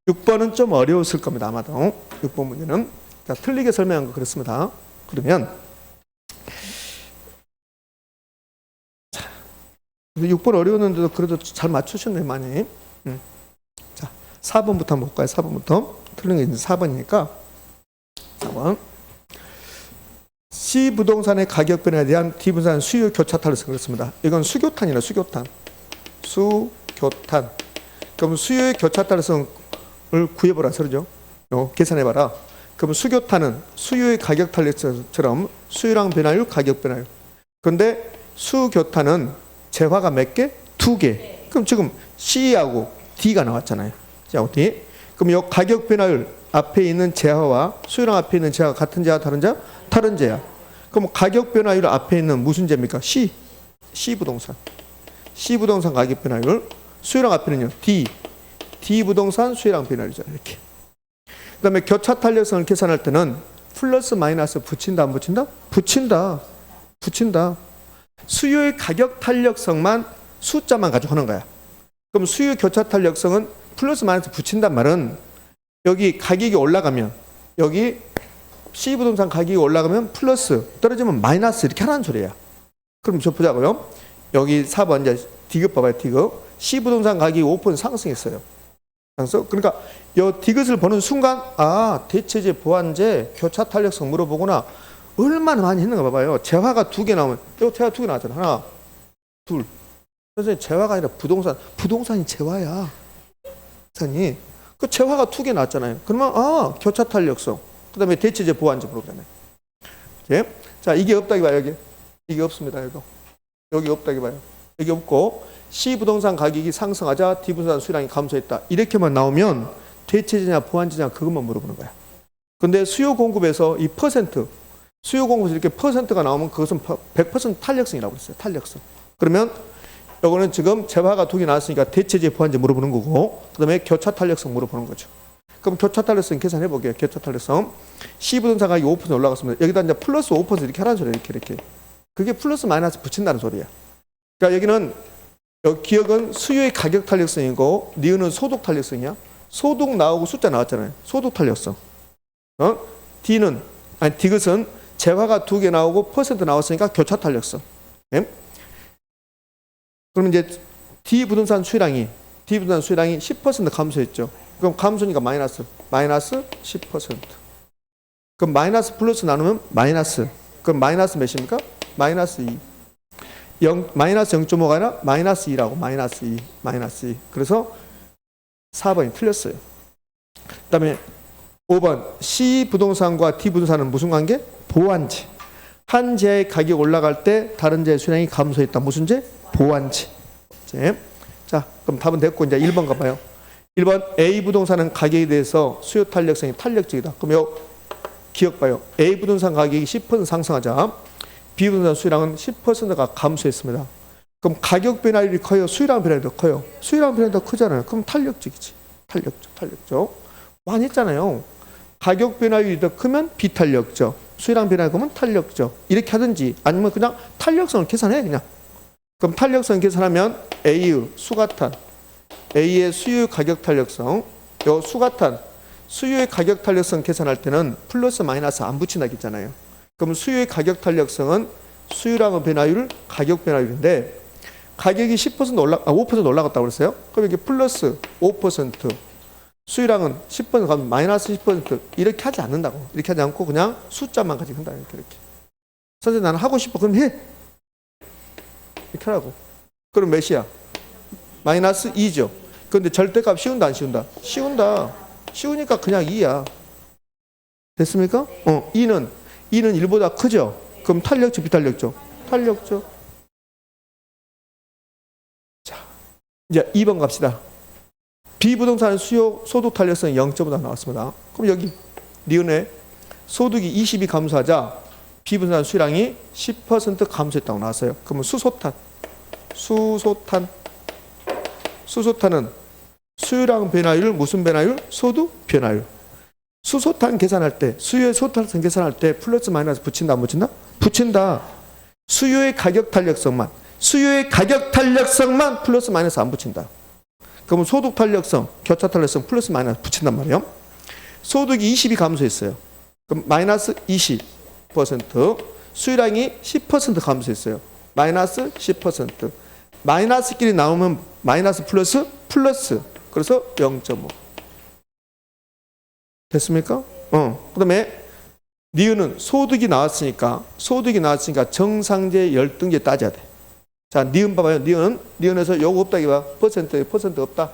6번은 좀 어려웠을 겁니다. 아마도. 6번 문제는. 자, 틀리게 설명한 거 그렇습니다. 그러면 6번 어려웠는데도 그래도 잘 맞추셨네 많이. 자, 4번부터 한번 볼까요? 4번부터. 틀린 게 이제 4번이니까 4번. C 부동산의 가격 변화에 대한 D 부동산 수요 교차 탄력성 그렇습니다. 이건 수교탄이라 수교탄. 그럼 수요의 교차 탄력성을 구해보라 소리죠. 계산해봐라. 그럼 수교탄은 수요의 가격 탄력성처럼 수요량 변화율, 가격 변화율. 그런데 수교탄은 재화가 몇 개? 2개. 그럼 지금 C하고 D가 나왔잖아요. 자, 어떻게? 그럼 이 가격 변화율 앞에 있는 재화와 수요량 앞에 있는 재화가 같은 재화, 다른 재화? 다른 재화. 그럼 가격 변화율 앞에 있는 무슨 재입니까? C 부동산. C 부동산 가격 변화율. 수요량 앞에는요. D 부동산 수요량 변화율이잖아요. 이렇게. 그 다음에 교차 탄력성을 계산할 때는 플러스 마이너스 붙인다 안 붙인다? 붙인다. 수요의 가격 탄력성만 숫자만 가지고 하는 거야. 그럼 수요 교차 탄력성은 플러스 마이너스 붙인단 말은 여기 가격이 올라가면 여기 C 부동산 가격이 올라가면 플러스 떨어지면 마이너스 이렇게 하라는 소리야. 그럼 저 보자고요. 여기 4번 이제 디귿 봐봐요. 디귿. C 부동산 가격이 5% 상승했어요. 그러니까 이 디귿을 보는 순간 대체제, 보완제, 교차 탄력성 물어보구나. 얼마나 많이 했는가 봐봐요. 재화가 2개 나오면 이거 재화 2개 나왔잖아. 하나, 둘. 그래서 재화가 아니라 부동산이 재화야. 부동산이. 그 재화가 2개 나왔잖아요. 그러면 교차 탄력성. 그다음에 대체제, 보완제 물어보잖아요. 예? 자, 이게 없다기 봐요. 여기. 이게 없습니다. 여기 없다기 봐요. 여기 없고 C 부동산 가격이 상승하자 D 부동산 수요량이 감소했다. 이렇게만 나오면 대체제냐 보완제냐 그것만 물어보는 거야. 근데 수요 공급에서 이 수요 공급에서 이렇게 퍼센트가 나오면 그것은 100% 탄력성이라고 했어요. 탄력성. 그러면 이거는 지금 재화가 2개 나왔으니까 대체제, 보완제 물어보는 거고 그다음에 교차 탄력성 물어보는 거죠. 그럼 교차 탄력성 계산해 볼게요. 교차 탄력성. C 부동산 가격이 5% 올라갔습니다. 여기다 이제 플러스 5% 이렇게 하라는 소리예요. 이렇게. 그게 플러스 마이너스 붙인다는 소리야. 그러니까 여기는 기억은 수요의 가격 탄력성이고 니은은 소득 탄력성이야. 소득 나오고 숫자 나왔잖아요. 소득 탄력성. D는 아니 디귿은 재화가 2개 나오고 퍼센트 나왔으니까 교차 탄력성. 네? 그럼 이제 D 부동산 수량이 10% 감소했죠. 그럼 감소니까 마이너스 10%. 그럼 마이너스 플러스 나누면 마이너스. 그럼 마이너스 몇입니까? 마이너스 2. 마이너스 0.5가 아니라 마이너스 2라고. 마이너스 2. 그래서 4번이 틀렸어요. 그 다음에 5번 C 부동산과 D 부동산은 무슨 관계? 보완지. 한 재의 가격이 올라갈 때 다른 재의 수량이 감소했다. 무슨 재? 보완지. 자, 그럼 답은 됐고 이제 1번 가봐요. 1번 A 부동산은 가격에 대해서 수요 탄력성이 탄력적이다. 그럼 요 기억 봐요. A 부동산 가격이 10% 상승하자 B 부동산 수요량은 10%가 감소했습니다. 그럼 가격 변화율이 커요? 수요량 변화율이 더 커요? 수요량 변화율이 더 크잖아요. 그럼 탄력적이지. 탄력적. 많이 했잖아요. 가격 변화율이 더 크면 비탄력적. 수요량 변화율이 크면 탄력적. 이렇게 하든지 아니면 그냥 탄력성을 계산해 그냥. 그럼 탄력성 계산하면 A의 수가탄, A의 수요 가격 탄력성, 요 수가탄, 수요의 가격 탄력성 계산할 때는 플러스 마이너스 안 붙인다고 했잖아요. 그럼 수요의 가격 탄력성은 수요량의 변화율, 가격 변화율인데 가격이 5% 올라갔다고 그랬어요. 그럼 이게 플러스 5%, 수요량은 10% 가면 마이너스 10% 이렇게 하지 않는다고. 이렇게 하지 않고 그냥 숫자만 가지고 한다. 이렇게. 선생님 나는 하고 싶어. 그럼 해. 이렇게 하라고. 그럼 몇이야? 마이너스 2죠. 그런데 절대값 씌운다 안 씌운다? 씌운다. 씌우니까 그냥 2야. 됐습니까? 2는 1보다 크죠? 그럼 탄력적 비탄력적? 탄력적. 자, 이제 2번 갑시다. B부동산의 수요 소득 탄력성이 0.5다 나왔습니다. 그럼 여기 니은에 소득이 20이 감소하자 B부동산 수량이 10% 감소했다고 나왔어요. 그러면 수소탄은 수요량 변화율 무슨 변화율? 소득 변화율. 수소탄 계산할 때 수요의 소탄성 계산할 때 플러스 마이너스 붙인다 안 붙인다? 붙인다. 수요의 가격 탄력성만 플러스 마이너스 안 붙인다. 그러면 소득 탄력성, 교차 탄력성 플러스 마이너스 붙인단 말이에요. 소득이 20이 감소했어요. 그럼 마이너스 20%, 수요량이 10% 감소했어요. 마이너스 10%. 마이너스끼리 나오면 마이너스 플러스. 그래서 0.5. 됐습니까? 그 다음에 니은은 소득이 나왔으니까 정상제 열등제 따져야 돼. 자, 니은 봐봐요. 니은에서 요거 없다 이거 봐. 퍼센트 없다.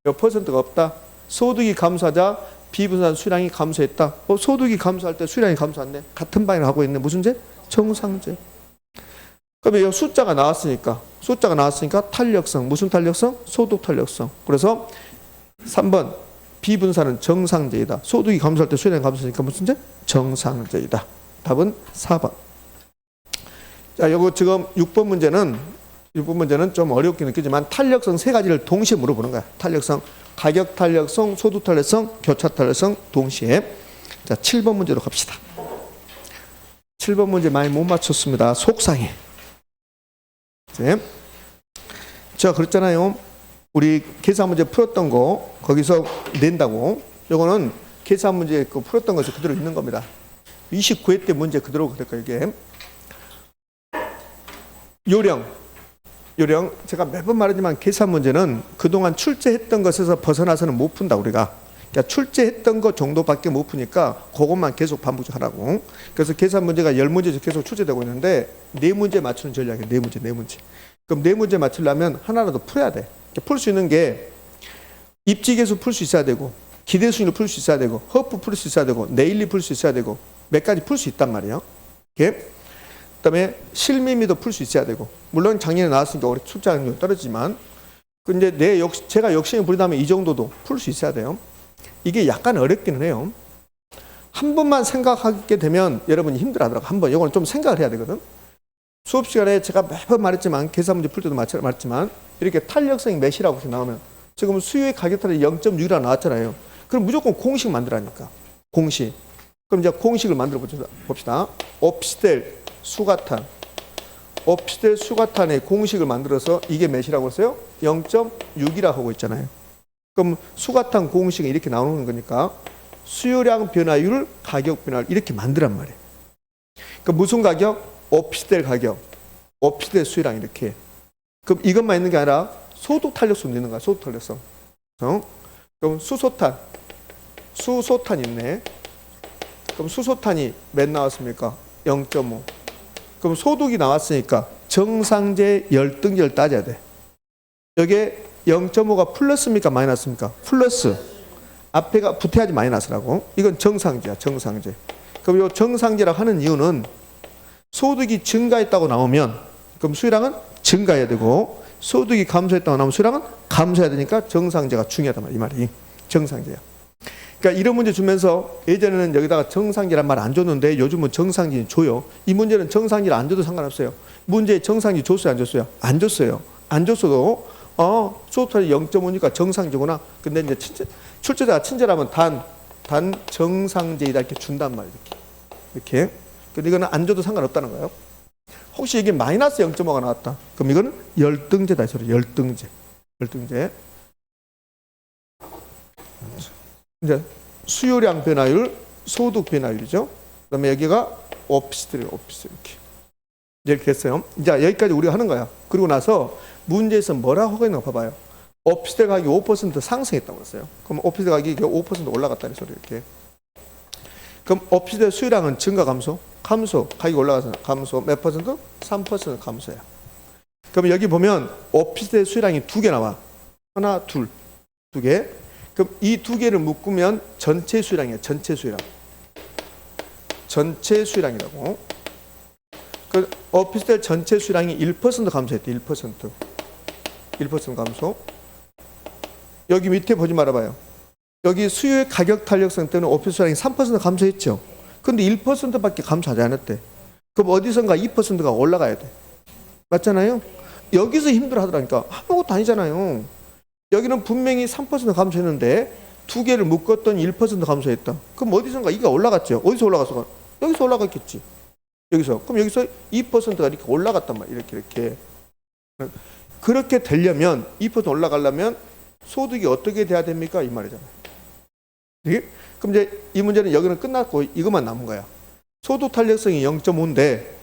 요 퍼센트가 없다. 소득이 감소하자 B분산 수량이 감소했다. 소득이 감소할 때 수량이 감소했네. 같은 방향을 하고 있네. 무슨 제? 정상제. 그러면 이 숫자가 나왔으니까 탄력성. 무슨 탄력성? 소득 탄력성. 그래서 3번 B분산은 정상제이다. 소득이 감소할 때 수량이 감소하니까 무슨 제? 정상제이다. 답은 4번. 자, 요거 지금 6번 문제는 좀 어렵게 느끼지만 탄력성 세 가지를 동시에 물어보는 거야. 탄력성, 가격 탄력성, 소득 탄력성, 교차 탄력성 동시에. 자, 7번 문제로 갑시다. 7번 문제 많이 못 맞췄습니다. 속상해. 네. 제가 그랬잖아요. 우리 계산 문제 풀었던 거 거기서 낸다고. 요거는 계산 문제 풀었던 것이 그대로 있는 겁니다. 29회 때 문제 그대로 그럴 거예요, 이게. 요령. 제가 매번 말하지만 계산 문제는 그동안 출제했던 것에서 벗어나서는 못 푼다, 우리가. 그러니까 출제했던 것 정도밖에 못 푸니까 그것만 계속 반복하라고. 그래서 계산 문제가 10문제씩 계속 출제되고 있는데 4문제 맞추는 전략이에요. 4문제. 그럼 4문제 맞추려면 하나라도 풀어야 돼. 풀 수 있는 게 입지계수 풀 수 있어야 되고, 기대수를 풀 수 있어야 되고, 허프 풀 수 있어야 되고, 네일리 풀 수 있어야 되고, 몇 가지 풀 수 있단 말이에요. 이렇게. 그다음에 실미미도 풀 수 있어야 되고, 물론 작년에 나왔으니까 올해 출제하는 게 떨어지지만, 근데 제가 욕심을 부리다면 이 정도도 풀 수 있어야 돼요. 이게 약간 어렵기는 해요. 한 번만 생각하게 되면 여러분이 힘들어하더라고. 한 번, 이거는 좀 생각을 해야 되거든. 수업 시간에 제가 매번 말했지만, 계산 문제 풀 때도 말했지만, 이렇게 탄력성이 몇이라고 나오면, 지금 수요의 가격 탄력이 0.6이라고 나왔잖아요. 그럼 무조건 공식 만들라니까. 공식. 그럼 이제 공식을 만들어 봅시다. 옵시델 수가탄의 공식을 만들어서 이게 몇이라고 했어요? 0.6이라고 하고 있잖아요. 그럼 수가탄 공식은 이렇게 나오는 거니까 수요량 변화율, 가격 변화율 이렇게 만드란 말이에요. 그러니까 무슨 가격? 오피스텔 가격, 오피스텔 수요량 이렇게. 그럼 이것만 있는 게 아니라 소득 탄력성도 있는 거야. 소득 탄력성. 그럼 수소탄 있네. 그럼 수소탄이 몇 나왔습니까? 0.5. 그럼 소득이 나왔으니까 정상제 열등제를 따져야 돼. 여기에 0.5가 플러스입니까? 마이너스입니까? 플러스. 앞에가 붙어야지 마이너스라고. 이건 정상제야. 정상제. 그럼 이 정상제라고 하는 이유는 소득이 증가했다고 나오면 그럼 수요량은 증가해야 되고 소득이 감소했다고 나오면 수요량은 감소해야 되니까 정상제가 중요하단 말이야. 이 말이. 정상제야. 그러니까 이런 문제 주면서 예전에는 여기다가 정상제란 말 안 줬는데 요즘은 정상제 줘요. 이 문제는 정상제를 안 줘도 상관없어요. 문제에 정상제 줬어요? 안 줬어요? 안 줬어요. 안 줬어도 소득이 0.5니까 정상제구나. 근데 이제 출제자가 친절하면 단 정상제이다 이렇게 준단 말이에요. 이렇게. 근데 이거는 안 줘도 상관없다는 거예요. 혹시 이게 마이너스 0.5가 나왔다. 그럼 이거는 열등제다 이 소리. 열등제. 이제 수요량 변화율, 소득 변화율이죠. 그다음에 여기가 오피스텔 이렇게 했어요. 이제 여기까지 우리가 하는 거야. 그리고 나서 문제에서 뭐라고 하고 있는 거 봐봐요. 오피스텔 가격이 5% 상승했다고 했어요. 그럼 오피스텔 가격이 5% 올라갔다 이 소리 이렇게. 그럼 오피스텔 수요량은 증가 감소? 감소. 가격이 올라가서 감소. 몇 퍼센트? 3% 감소야. 그럼 여기 보면 오피스텔 수요량이 두 개 나와. 하나, 두 개. 그럼 이 두 개를 묶으면 전체 수요량이에요. 전체 수요량. 전체 수요량이라고. 그 오피스텔 전체 수요량이 1% 감소했대. 1% 감소. 여기 밑에 보지 말아봐요. 여기 수요의 가격 탄력성 때문에 오피스텔 수요량이 3% 감소했죠. 근데 1%밖에 감소하지 않았대. 그럼 어디선가 2%가 올라가야 돼. 맞잖아요? 여기서 힘들어 하더라니까. 아무것도 아니잖아요. 여기는 분명히 3% 감소했는데 두 개를 묶었더니 1% 감소했다. 그럼 어디선가 이가 올라갔죠. 어디서 올라갔어? 여기서 올라갔겠지. 여기서. 그럼 여기서 2%가 이렇게 올라갔단 말이야. 이렇게. 그렇게 되려면 2% 올라가려면 소득이 어떻게 돼야 됩니까? 이 말이잖아요. 그럼 이제 이 문제는 여기는 끝났고 이것만 남은 거야. 소득 탄력성이 0.5인데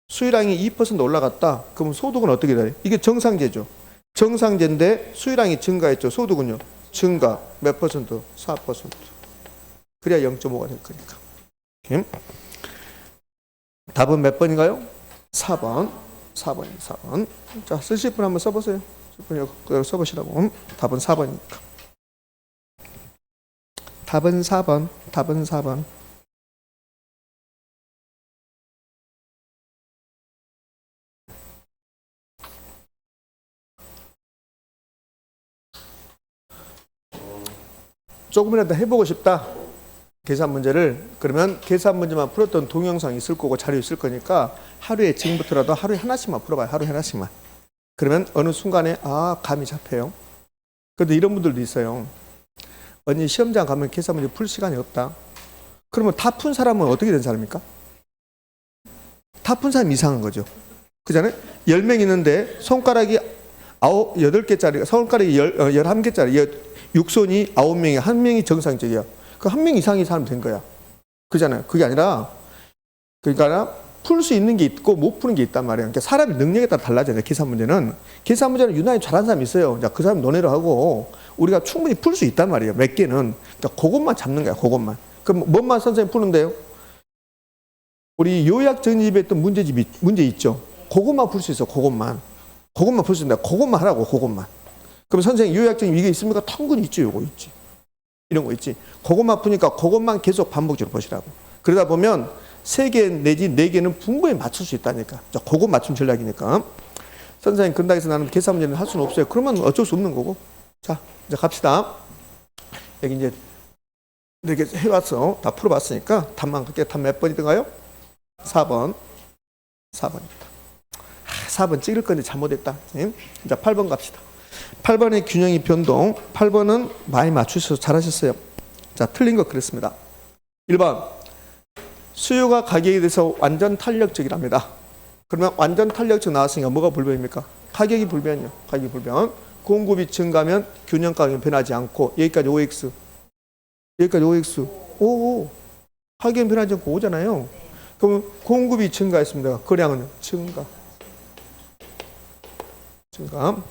수요량이 2% 올라갔다. 그럼 소득은 어떻게 돼? 이게 정상제죠. 정상제인데 수요량이 증가했죠. 소득은요. 증가 몇 퍼센트? 4%. 그래야 0.5가 될 거니까. 오케이. 답은 몇 번인가요? 4번. 4번. 자, 쓰실 분 한번 써보세요. 그대로 써보시라고. 답은 4번이니까. 답은 4번. 조금이라도 해보고 싶다. 계산 문제를. 그러면 계산 문제만 풀었던 동영상이 있을 거고 자료 있을 거니까 하루에 지금부터라도 하루에 하나씩만 풀어봐요. 하루에 하나씩만. 그러면 어느 순간에 감이 잡혀요. 그런데 이런 분들도 있어요. 언니 시험장 가면 계산 문제 풀 시간이 없다. 그러면 다 푼 사람은 어떻게 된 사람입니까? 다 푼 사람이 이상한 거죠. 그잖아요? 10명 있는데 손가락이 8개짜리, 손가락이 11개짜리, 육손이 9명이, 한 명이 정상적이야. 그 한 명 이상의 사람 된 거야. 그잖아요. 그게 아니라, 그러니까 풀 수 있는 게 있고 못 푸는 게 있단 말이에요. 그러니까 사람의 능력에 따라 달라져요. 계산 문제는 유난히 잘하는 사람이 있어요. 자, 그 사람 논의를 하고 우리가 충분히 풀 수 있단 말이에요. 몇 개는. 그러니까 그것만 잡는 거야. 그것만. 그럼 뭔만 선생님 푸는데요? 우리 요약 정립에 했던 문제 있죠. 그것만 풀 수 있어. 그것만 풀 수 있다. 그것만 하라고. 그것만. 그럼 선생님 요약 정립 이게 있습니까? 텅근히 있죠. 요거 있지. 이런 거 있지. 그것만 푸니까 그것만 계속 반복적으로 보시라고. 그러다 보면 3개 내지 4개는 분명히 맞출 수 있다니까. 자, 그거 맞춤 전략이니까. 선생님 근당에서 나는 계산 문제는 할 수는 없어요. 그러면 어쩔 수 없는 거고. 자, 이제 갑시다. 여기 이제 이렇게 해왔어. 다 풀어봤으니까 답만 갈게요. 답 몇 번이든가요? 4번. 4번입니다. 4번 찍을 건데 잘못했다. 자, 8번 갑시다. 8번의 균형이 변동. 8번은 많이 맞추셔서 잘하셨어요. 자, 틀린 거 그랬습니다. 1번. 수요가 가격에 대해서 완전 탄력적이랍니다. 그러면 완전 탄력적 나왔으니까 뭐가 불변입니까? 가격이 불변이요. 가격이 불변. 공급이 증가하면 균형 가격이 변하지 않고 여기까지 OX. 여기까지 OX. 오. 가격은 변하지 않고 5잖아요. 그럼 공급이 증가했습니다. 거래량은 증가. 증가.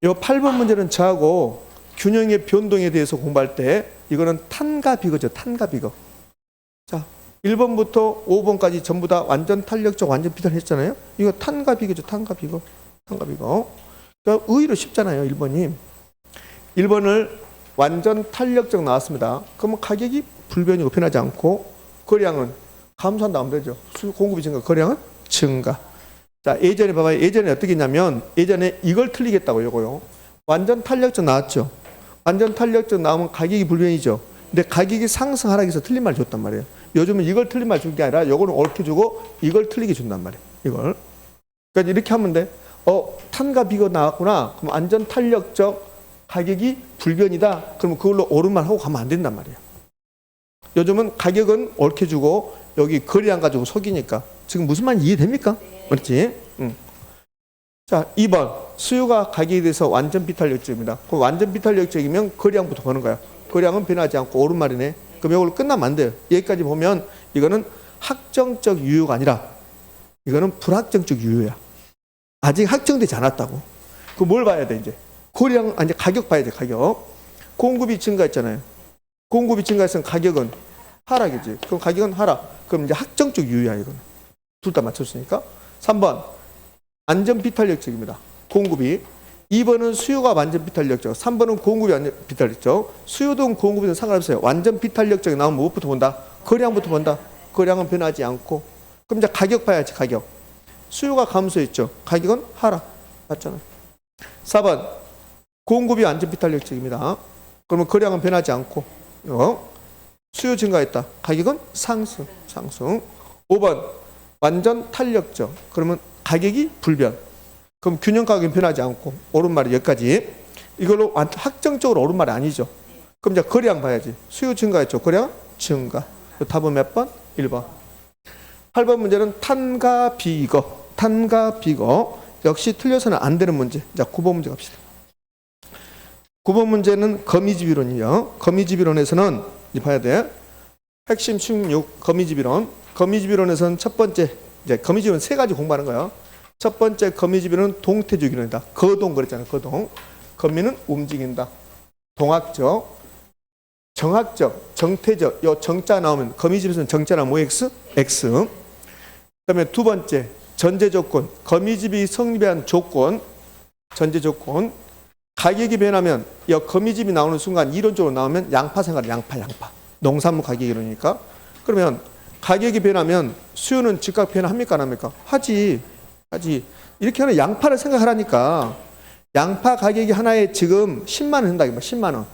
이 8번 문제는 저하고 균형의 변동에 대해서 공부할 때 이거는 탄과 비거죠. 탄과 비거. 자, 1번부터 5번까지 전부 다 완전 탄력적, 완전 비탄 했잖아요. 이거 탄과 비거죠. 탄과 비거. 탄과 비거. 그러니까 의외로 쉽잖아요. 1번이. 1번을 완전 탄력적 나왔습니다. 그러면 가격이 불변이고 변하지 않고 거래량은 감소한다 하면 되죠. 공급이 증가, 거래량은 증가. 자, 예전에 봐봐요. 예전에 어떻게 했냐면 예전에 이걸 틀리겠다고 요거요. 완전 탄력적 나왔죠. 완전 탄력적 나오면 가격이 불변이죠. 근데 가격이 상승하락해서 틀린 말 줬단 말이에요. 요즘은 이걸 틀린 말 준 게 아니라 요거는 옳게 주고 이걸 틀리게 준단 말이에요. 이걸. 그러니까 이렇게 하면 돼. 탄과 비가 나왔구나. 그럼 완전 탄력적 가격이 불변이다. 그러면 그걸로 옳은 말 하고 가면 안 된단 말이에요. 요즘은 가격은 옳게 주고 여기 거래량 가지고 속이니까. 지금 무슨 말인지 이해됩니까? 그렇지? 자, 2번. 수요가 가격에 대해서 완전 비탄력적입니다. 그럼 완전 비탄력적이면 거래량부터 보는 거야. 거래량은 변하지 않고 옳은 말이네. 그럼 이걸로 끝나면 안 돼요. 여기까지 보면 이거는 확정적 유효가 아니라 이거는 불확정적 유효야. 아직 확정되지 않았다고. 그 뭘 봐야 돼 이제? 거래량, 아니 가격 봐야 돼. 가격. 공급이 증가했잖아요. 공급이 증가했으면 가격은 하락이지. 그럼 가격은 하락. 그럼 이제 확정적 유효야 이거는. 둘 다 맞췄으니까. 3번. 완전 비탄력적입니다. 공급이. 2번은 수요가 완전 비탄력적. 3번은 공급이 완전 비탄력적. 수요든 공급이든 상관없어요. 완전 비탄력적이 나오면 무엇부터 본다? 거래량부터 본다. 거래량은 변하지 않고. 그럼 이제 가격 봐야지. 가격. 수요가 감소했죠. 가격은 하락. 맞잖아요. 4번. 공급이 완전 비탄력적입니다. 그러면 거래량은 변하지 않고. 수요 증가했다. 가격은 상승. 상승. 5번. 완전 탄력적. 그러면 가격이 불변. 그럼 균형 가격은 변하지 않고 옳은 말이 여기까지. 이걸로 확정적으로 옳은 말이 아니죠. 그럼 이제 거래량 봐야지. 수요 증가했죠. 거래량 증가. 답은 몇 번? 1번. 8번 문제는 탄과 비거. 탄과 비거. 역시 틀려서는 안 되는 문제. 자, 9번 문제 갑시다. 9번 문제는 거미집이론이요. 거미집이론에서는 봐야 돼. 핵심 16 거미집이론. 거미집이론에서는 첫 번째, 이제 거미집이론 세 가지 공부하는 거예요. 첫 번째 거미집이론은 동태적 이론이다. 거동 그랬잖아요. 거동. 거미는 움직인다. 동학적, 정학적, 정태적. 요 정자 나오면 거미집에서는 정자 나오면 OX, X. 그다음에 두 번째 전제 조건. 거미집이 성립한 조건. 전제 조건. 가격이 변하면 이 거미집이 나오는 순간 이론적으로 나오면 양파 생각, 양파. 농산물 가격 이론이니까. 그러면 가격이 변하면 수요는 즉각 변합니까 안 합니까? 하지. 이렇게 하면 양파를 생각하라니까. 양파 가격이 하나에 지금 10만 원 한다. 10만 원.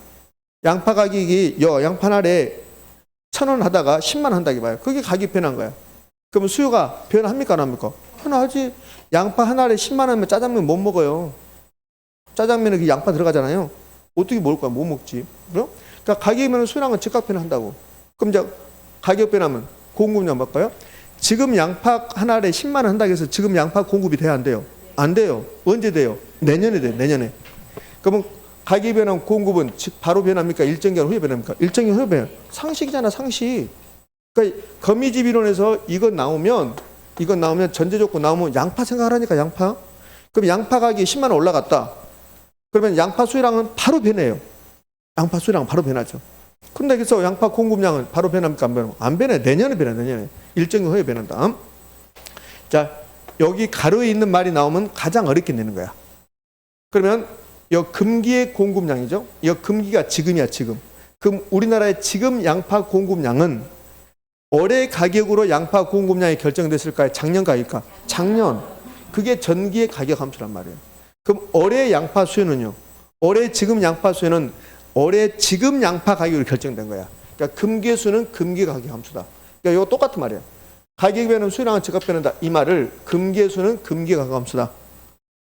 양파 가격이 양파 하나에 1,000원 하다가 10만 원 한다. 봐요. 그게 가격이 변한 거야. 그러면 수요가 변합니까 안 합니까? 변하지. 양파 하나에 10만 원이면 짜장면 못 먹어요. 짜장면에 그 양파 들어가잖아요. 어떻게 먹을 거야? 못 먹지. 그럼? 그러니까 가격이 변하면 수요량은 즉각 변한다고. 그럼 이제 가격 변하면 공급량 볼까요? 지금 양파 하나에 10만 원 한다고 해서 지금 양파 공급이 돼야 안 돼요? 안 돼요. 언제 돼요? 내년에 돼요. 내년에. 그러면 가격이 변하면 공급은 바로 변합니까? 일정 기간 후에 변합니까? 일정 기간 후에 변해요. 상식이잖아. 상식. 그러니까 거미집 이론에서 이건 나오면 전제 조건 나오면 양파 생각하라니까. 양파. 그럼 양파 가격이 10만 원 올라갔다. 그러면 양파 수요량은 바로 변해요. 양파 수요량은 바로 변하죠. 근데 그래서 양파 공급량은 바로 변합니까? 안 변합니까? 안 변해. 내년에 변해. 내년에. 일정 후에 변한다. 자, 여기 가로에 있는 말이 나오면 가장 어렵게 내는 거야. 그러면 이 금기의 공급량이죠. 이 금기가 지금이야. 지금. 그럼 우리나라의 지금 양파 공급량은 올해 가격으로 양파 공급량이 결정됐을까요? 작년 가격일까? 작년. 그게 전기의 가격 함수란 말이에요. 그럼 올해 양파 수요는요. 올해 지금 양파 수요는 올해 지금 양파 가격으로 결정된 거야. 그러니까 금계수는 금계 가격 함수다. 그러니까 이거 똑같은 말이에요. 가격이 변하면 수요량은 즉각 변한다. 이 말을 금계수는 금계 가격 함수다.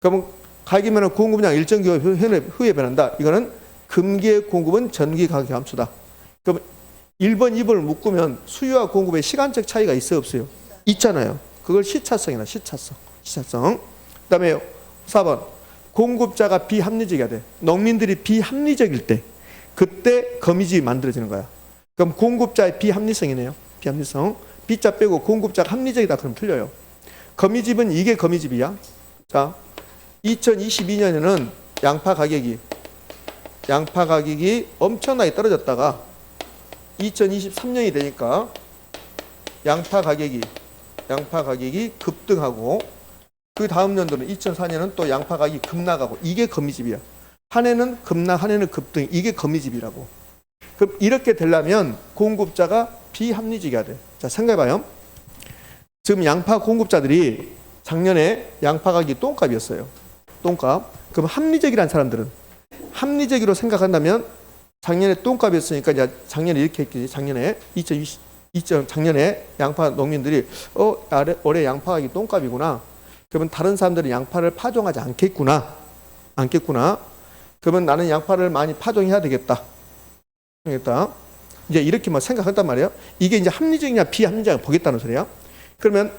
그러면 가격이 변하면 공급량 일정 기간 후에 변한다. 이거는 금계 공급은 전기 가격 함수다. 그럼 1번, 2번을 묶으면 수요와 공급의 시간적 차이가 있어요, 없어요? 있잖아요. 그걸 시차성이다. 시차성. 그다음에 4번. 공급자가 비합리적이어야 돼. 농민들이 비합리적일 때 그때 거미집이 만들어지는 거야. 그럼 공급자의 비합리성이네요. 비합리성. B자 빼고 공급자가 합리적이다 그러면 틀려요. 거미집은 이게 거미집이야. 자, 2022년에는 양파 가격이 엄청나게 떨어졌다가 2023년이 되니까 양파 가격이 급등하고 그 다음 연도는 2004년은 또 양파 가격이 급락하고 이게 거미집이야. 한 해는 급락, 한 해는 급등. 이게 거미집이라고. 그럼 이렇게 되려면 공급자가 비합리적이어야 돼. 자, 생각해봐요. 지금 양파 공급자들이 작년에 양파 가격이 똥값이었어요. 똥값. 그럼 합리적이라는 사람들은 합리적으로 생각한다면 작년에 똥값이었으니까 이제 작년에 이렇게 했겠지. 작년에 양파 농민들이 올해 양파 가격이 똥값이구나. 그러면 다른 사람들은 양파를 파종하지 않겠구나. 그러면 나는 양파를 많이 파종해야 되겠다. 이제 이렇게만 생각한단 말이에요. 이게 이제 합리적이냐 비합리적이냐 보겠다는 소리야. 그러면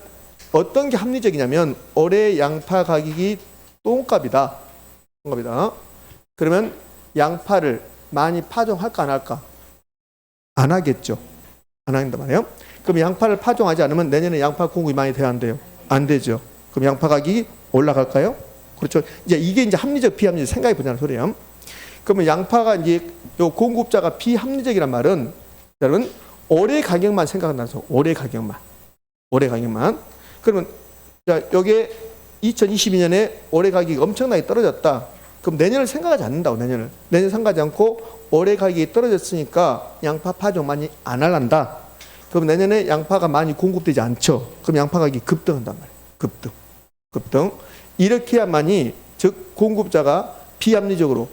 어떤 게 합리적이냐면 올해 양파 가격이 똥값이다. 그러면 양파를 많이 파종할까 안 할까? 안 하겠죠. 안 한단 말이에요. 그럼 양파를 파종하지 않으면 내년에 양파 공급이 많이 돼야 안 돼요? 안 되죠. 그럼 양파 가격이 올라갈까요? 그렇죠. 이게 이제 합리적 비합리적 생각해 보자는 소리예요. 그러면 양파가 이제 요 공급자가 비합리적이란 말은 여러분 올해 가격만 생각한다는 소리. 올해 가격만. 그러면 자, 여기에 2022년에 올해 가격이 엄청나게 떨어졌다. 그럼 내년을 생각하지 않는다고. 내년 생각하지 않고 올해 가격이 떨어졌으니까 양파 파종 많이 안 할란다. 그럼 내년에 양파가 많이 공급되지 않죠. 그럼 양파 가격이 급등한단 말이에요. 급등. 이렇게 해야만이 즉 공급자가 비합리적으로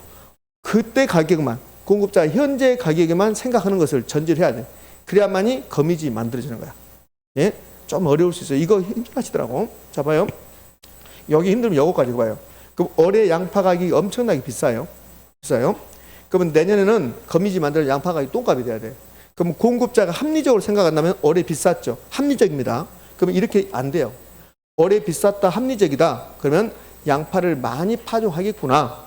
그때 가격만 공급자 현재 가격에만 생각하는 것을 전제를 해야 돼. 그래야만이 거미집이 만들어지는 거야. 예? 좀 어려울 수 있어요. 이거 힘들하시더라고. 자, 봐요. 여기 힘들면 요거까지 봐요. 그럼 올해 양파 가격이 엄청나게 비싸요. 그러면 내년에는 거미집 만들 양파 가격이 똥값이 돼야 돼. 그럼 공급자가 합리적으로 생각한다면 올해 비쌌죠. 합리적입니다. 그러면 이렇게 안 돼요. 올해 비쌌다, 합리적이다. 그러면 양파를 많이 파종하겠구나.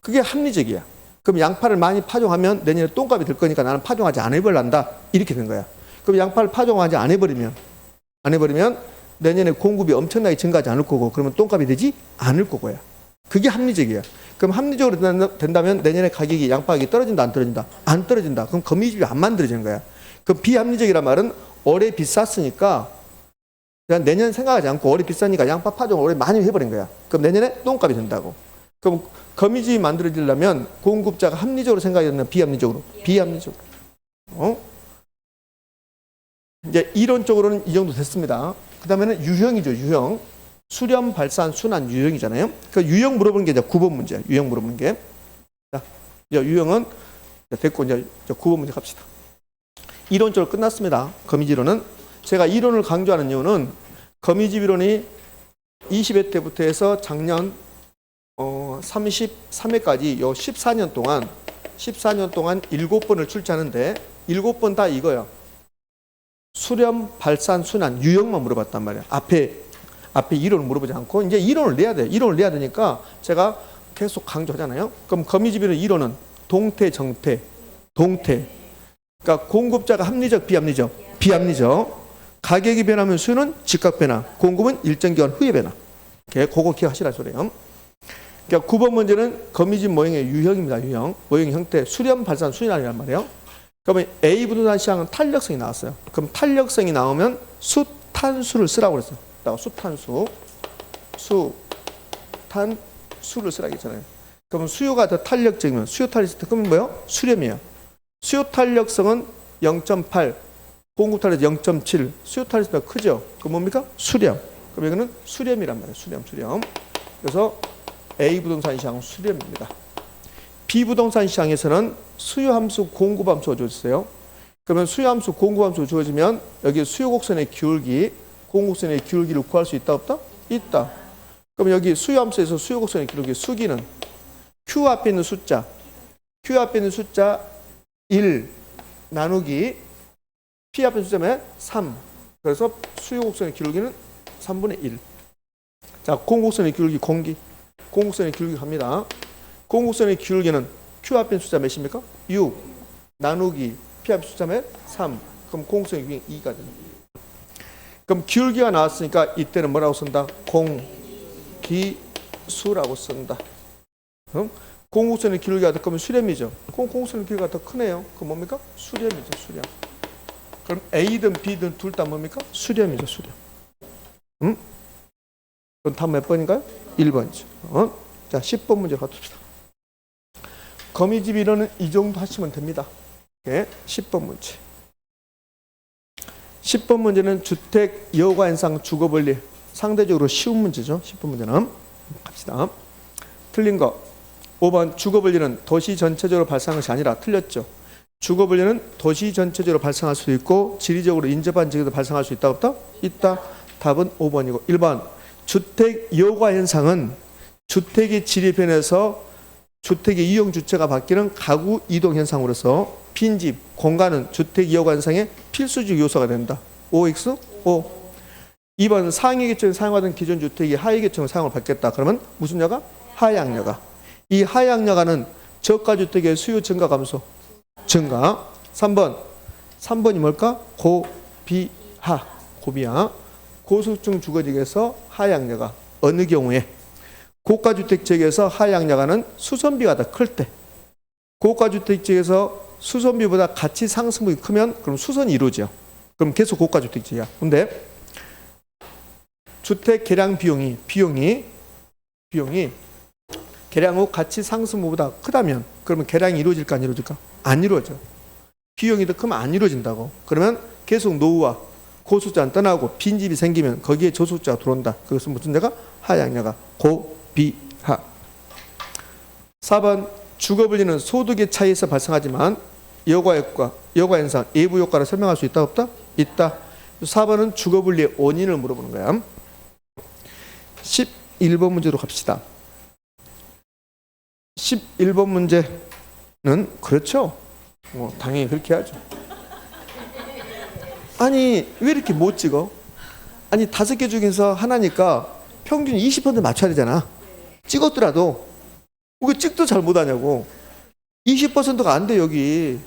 그게 합리적이야. 그럼 양파를 많이 파종하면 내년에 똥값이 될 거니까 나는 파종하지 않아버린다. 이렇게 된 거야. 그럼 양파를 파종하지 않아버리면 내년에 공급이 엄청나게 증가하지 않을 거고 그러면 똥값이 되지 않을 거고요. 그게 합리적이야. 그럼 합리적으로 된다면 내년에 가격이 양파 가격이 떨어진다 안 떨어진다? 안 떨어진다. 그럼 거미집이 안 만들어지는 거야. 그럼 비합리적이란 말은 올해 비쌌으니까 그냥 내년 생각하지 않고 올해 비싸니까 양파 파종을 올해 많이 해버린 거야. 그럼 내년에 똥값이 된다고. 그럼 거미집이 만들어지려면 공급자가 합리적으로 생각해야 되나 비합리적으로? 비합리적으로. 이제 이론적으로는 이 정도 됐습니다. 그 다음에는 유형이죠. 유형. 수렴, 발산, 순환, 유형이잖아요. 그 유형 물어보는 게 이제 9번 문제야. 유형 물어보는 게. 자, 이제 유형은 됐고 이제 9번 문제 갑시다. 이론적으로 끝났습니다. 거미지론은. 제가 이론을 강조하는 이유는 거미집 이론이 20회 때부터 해서 작년 33회까지 요 14년 동안 7번을 출제하는데 7번 다 이거야. 수렴, 발산, 순환, 유형만 물어봤단 말이야. 앞에 이론을 물어보지 않고 이제 이론을 내야 돼. 이론을 내야 되니까 제가 계속 강조하잖아요. 그럼 거미집이론 이론은 동태, 정태, 동태. 그러니까 공급자가 합리적, 비합리적, 비합리적. 가격이 변하면 수요는 즉각 변화, 공급은 일정 기간 후에 변화. 그거 기억하시라 소리예요. 그러니까 9번 문제는 거미집 모형의 유형입니다. 유형. 모형 형태, 수렴, 발산, 순환이란 말이에요. 그러면 A 부동산 시장은 탄력성이 나왔어요. 그럼 탄력성이 나오면 수탄수를 쓰라고 그랬어요. 수탄수, 수탄수를 쓰라고 했잖아요. 그러면 수요가 더 탄력적이면 수요 탄력성 그러면 뭐예요? 수렴이에요. 수요 탄력성은 0.8, 공급 탄력성 0.7, 수요 탄력성이 더 크죠. 그럼 뭡니까? 수렴. 그럼 이거는 수렴이란 말이에요. 수렴. 그래서 A 부동산 시장은 수렴입니다. B 부동산 시장에서는 수요 함수, 공급 함수가 주어졌어요. 그러면 수요 함수, 공급 함수가 주어지면 여기 수요 곡선의 기울기, 공급 곡선의 기울기를 구할 수 있다 없다? 있다. 그럼 여기 수요 함수에서 수요 곡선의 기울기 수기는 Q 앞에 있는 숫자 1 나누기 P 앞에 있는 숫자면 3. 그래서 수요 곡선의 기울기는 3분의 1. 자, 공급 곡선의 기울기 공기. 공급 곡선의 기울기 갑니다. 공급 곡선의 기울기는 Q 앞에 숫자 몇입니까? 6 나누기 P 앞에 숫자 몇? 3. 그럼 공수의 유형 2가 됩니다. 그럼 기울기가 나왔으니까 이때는 뭐라고 쓴다? 공기수라고 쓴다. 공곡선의 기울기가 더 크면 수렴이죠. 공곡선의 기울기가 더 크네요. 그럼 뭡니까? 수렴이죠. 수렴. 그럼 A든 B든 둘 다 뭡니까? 수렴이죠. 수렴. 그럼 답 몇 번인가요? 1번이죠. 자, 10번 문제 가봅시다. 거미집 이론은 이 정도 하시면 됩니다. 네, 10번 문제. 10번 문제는 주택 여과현상 주거분리 상대적으로 쉬운 문제죠. 10번 문제는 갑시다. 틀린 거 5번 주거분리는 도시 전체적으로 발생한 것이 아니라 틀렸죠. 주거분리는 도시 전체적으로 발생할 수도 있고 지리적으로 인접한 지역에도 발생할 수 있다 없다? 있다. 답은 5번이고 1번 주택 여과현상은 주택의 질이 변해서 주택의 이용 주체가 바뀌는 가구 이동 현상으로서 빈집, 공간은 주택 여과현상의 필수적 요소가 된다. OX? O. 2번 상위 계층에 사용하던 기존 주택이 하위 계층으로 사용을 받겠다. 그러면 무슨 여가? 하향여가. 이 하향여가는 저가주택의 수요 증가 감소. 증가. 3번이 뭘까? 고비하. 고비하. 고소득층 주거지역에서 하향여가. 어느 경우에? 고가주택 지역에서 하향여가는 수선비가 더 클 때. 고가주택 지역에서 수선비보다 가치 상승폭이 크면 그럼 수선이 이루어져. 그럼 계속 고가주택 지역이야. 근데 주택 개량 비용이 개량 후 가치 상승보다 크다면 그러면 개량이 이루어질까 안 이루어질까? 안 이루어져. 비용이 더 크면 안 이루어진다고. 그러면 계속 노후와 고소득자는 떠나고 빈집이 생기면 거기에 저소득자가 들어온다. 그것은 무슨 데가? 하향여가. 고비하. 4번 주거분리는 소득의 차이에서 발생하지만 여과현상 예부 효과를 설명할 수 있다 없다? 있다. 4번은 주거분리의 원인을 물어보는 거야. 11번 문제로 갑시다. 11번 문제는 그렇죠. 당연히 그렇게 하죠. 아니 왜 이렇게 못 찍어? 아니 5개 중에서 하나니까 평균 20% 맞춰야 되잖아. 찍었더라도 왜 찍도 잘 못하냐고. 20%가 안 돼 여기.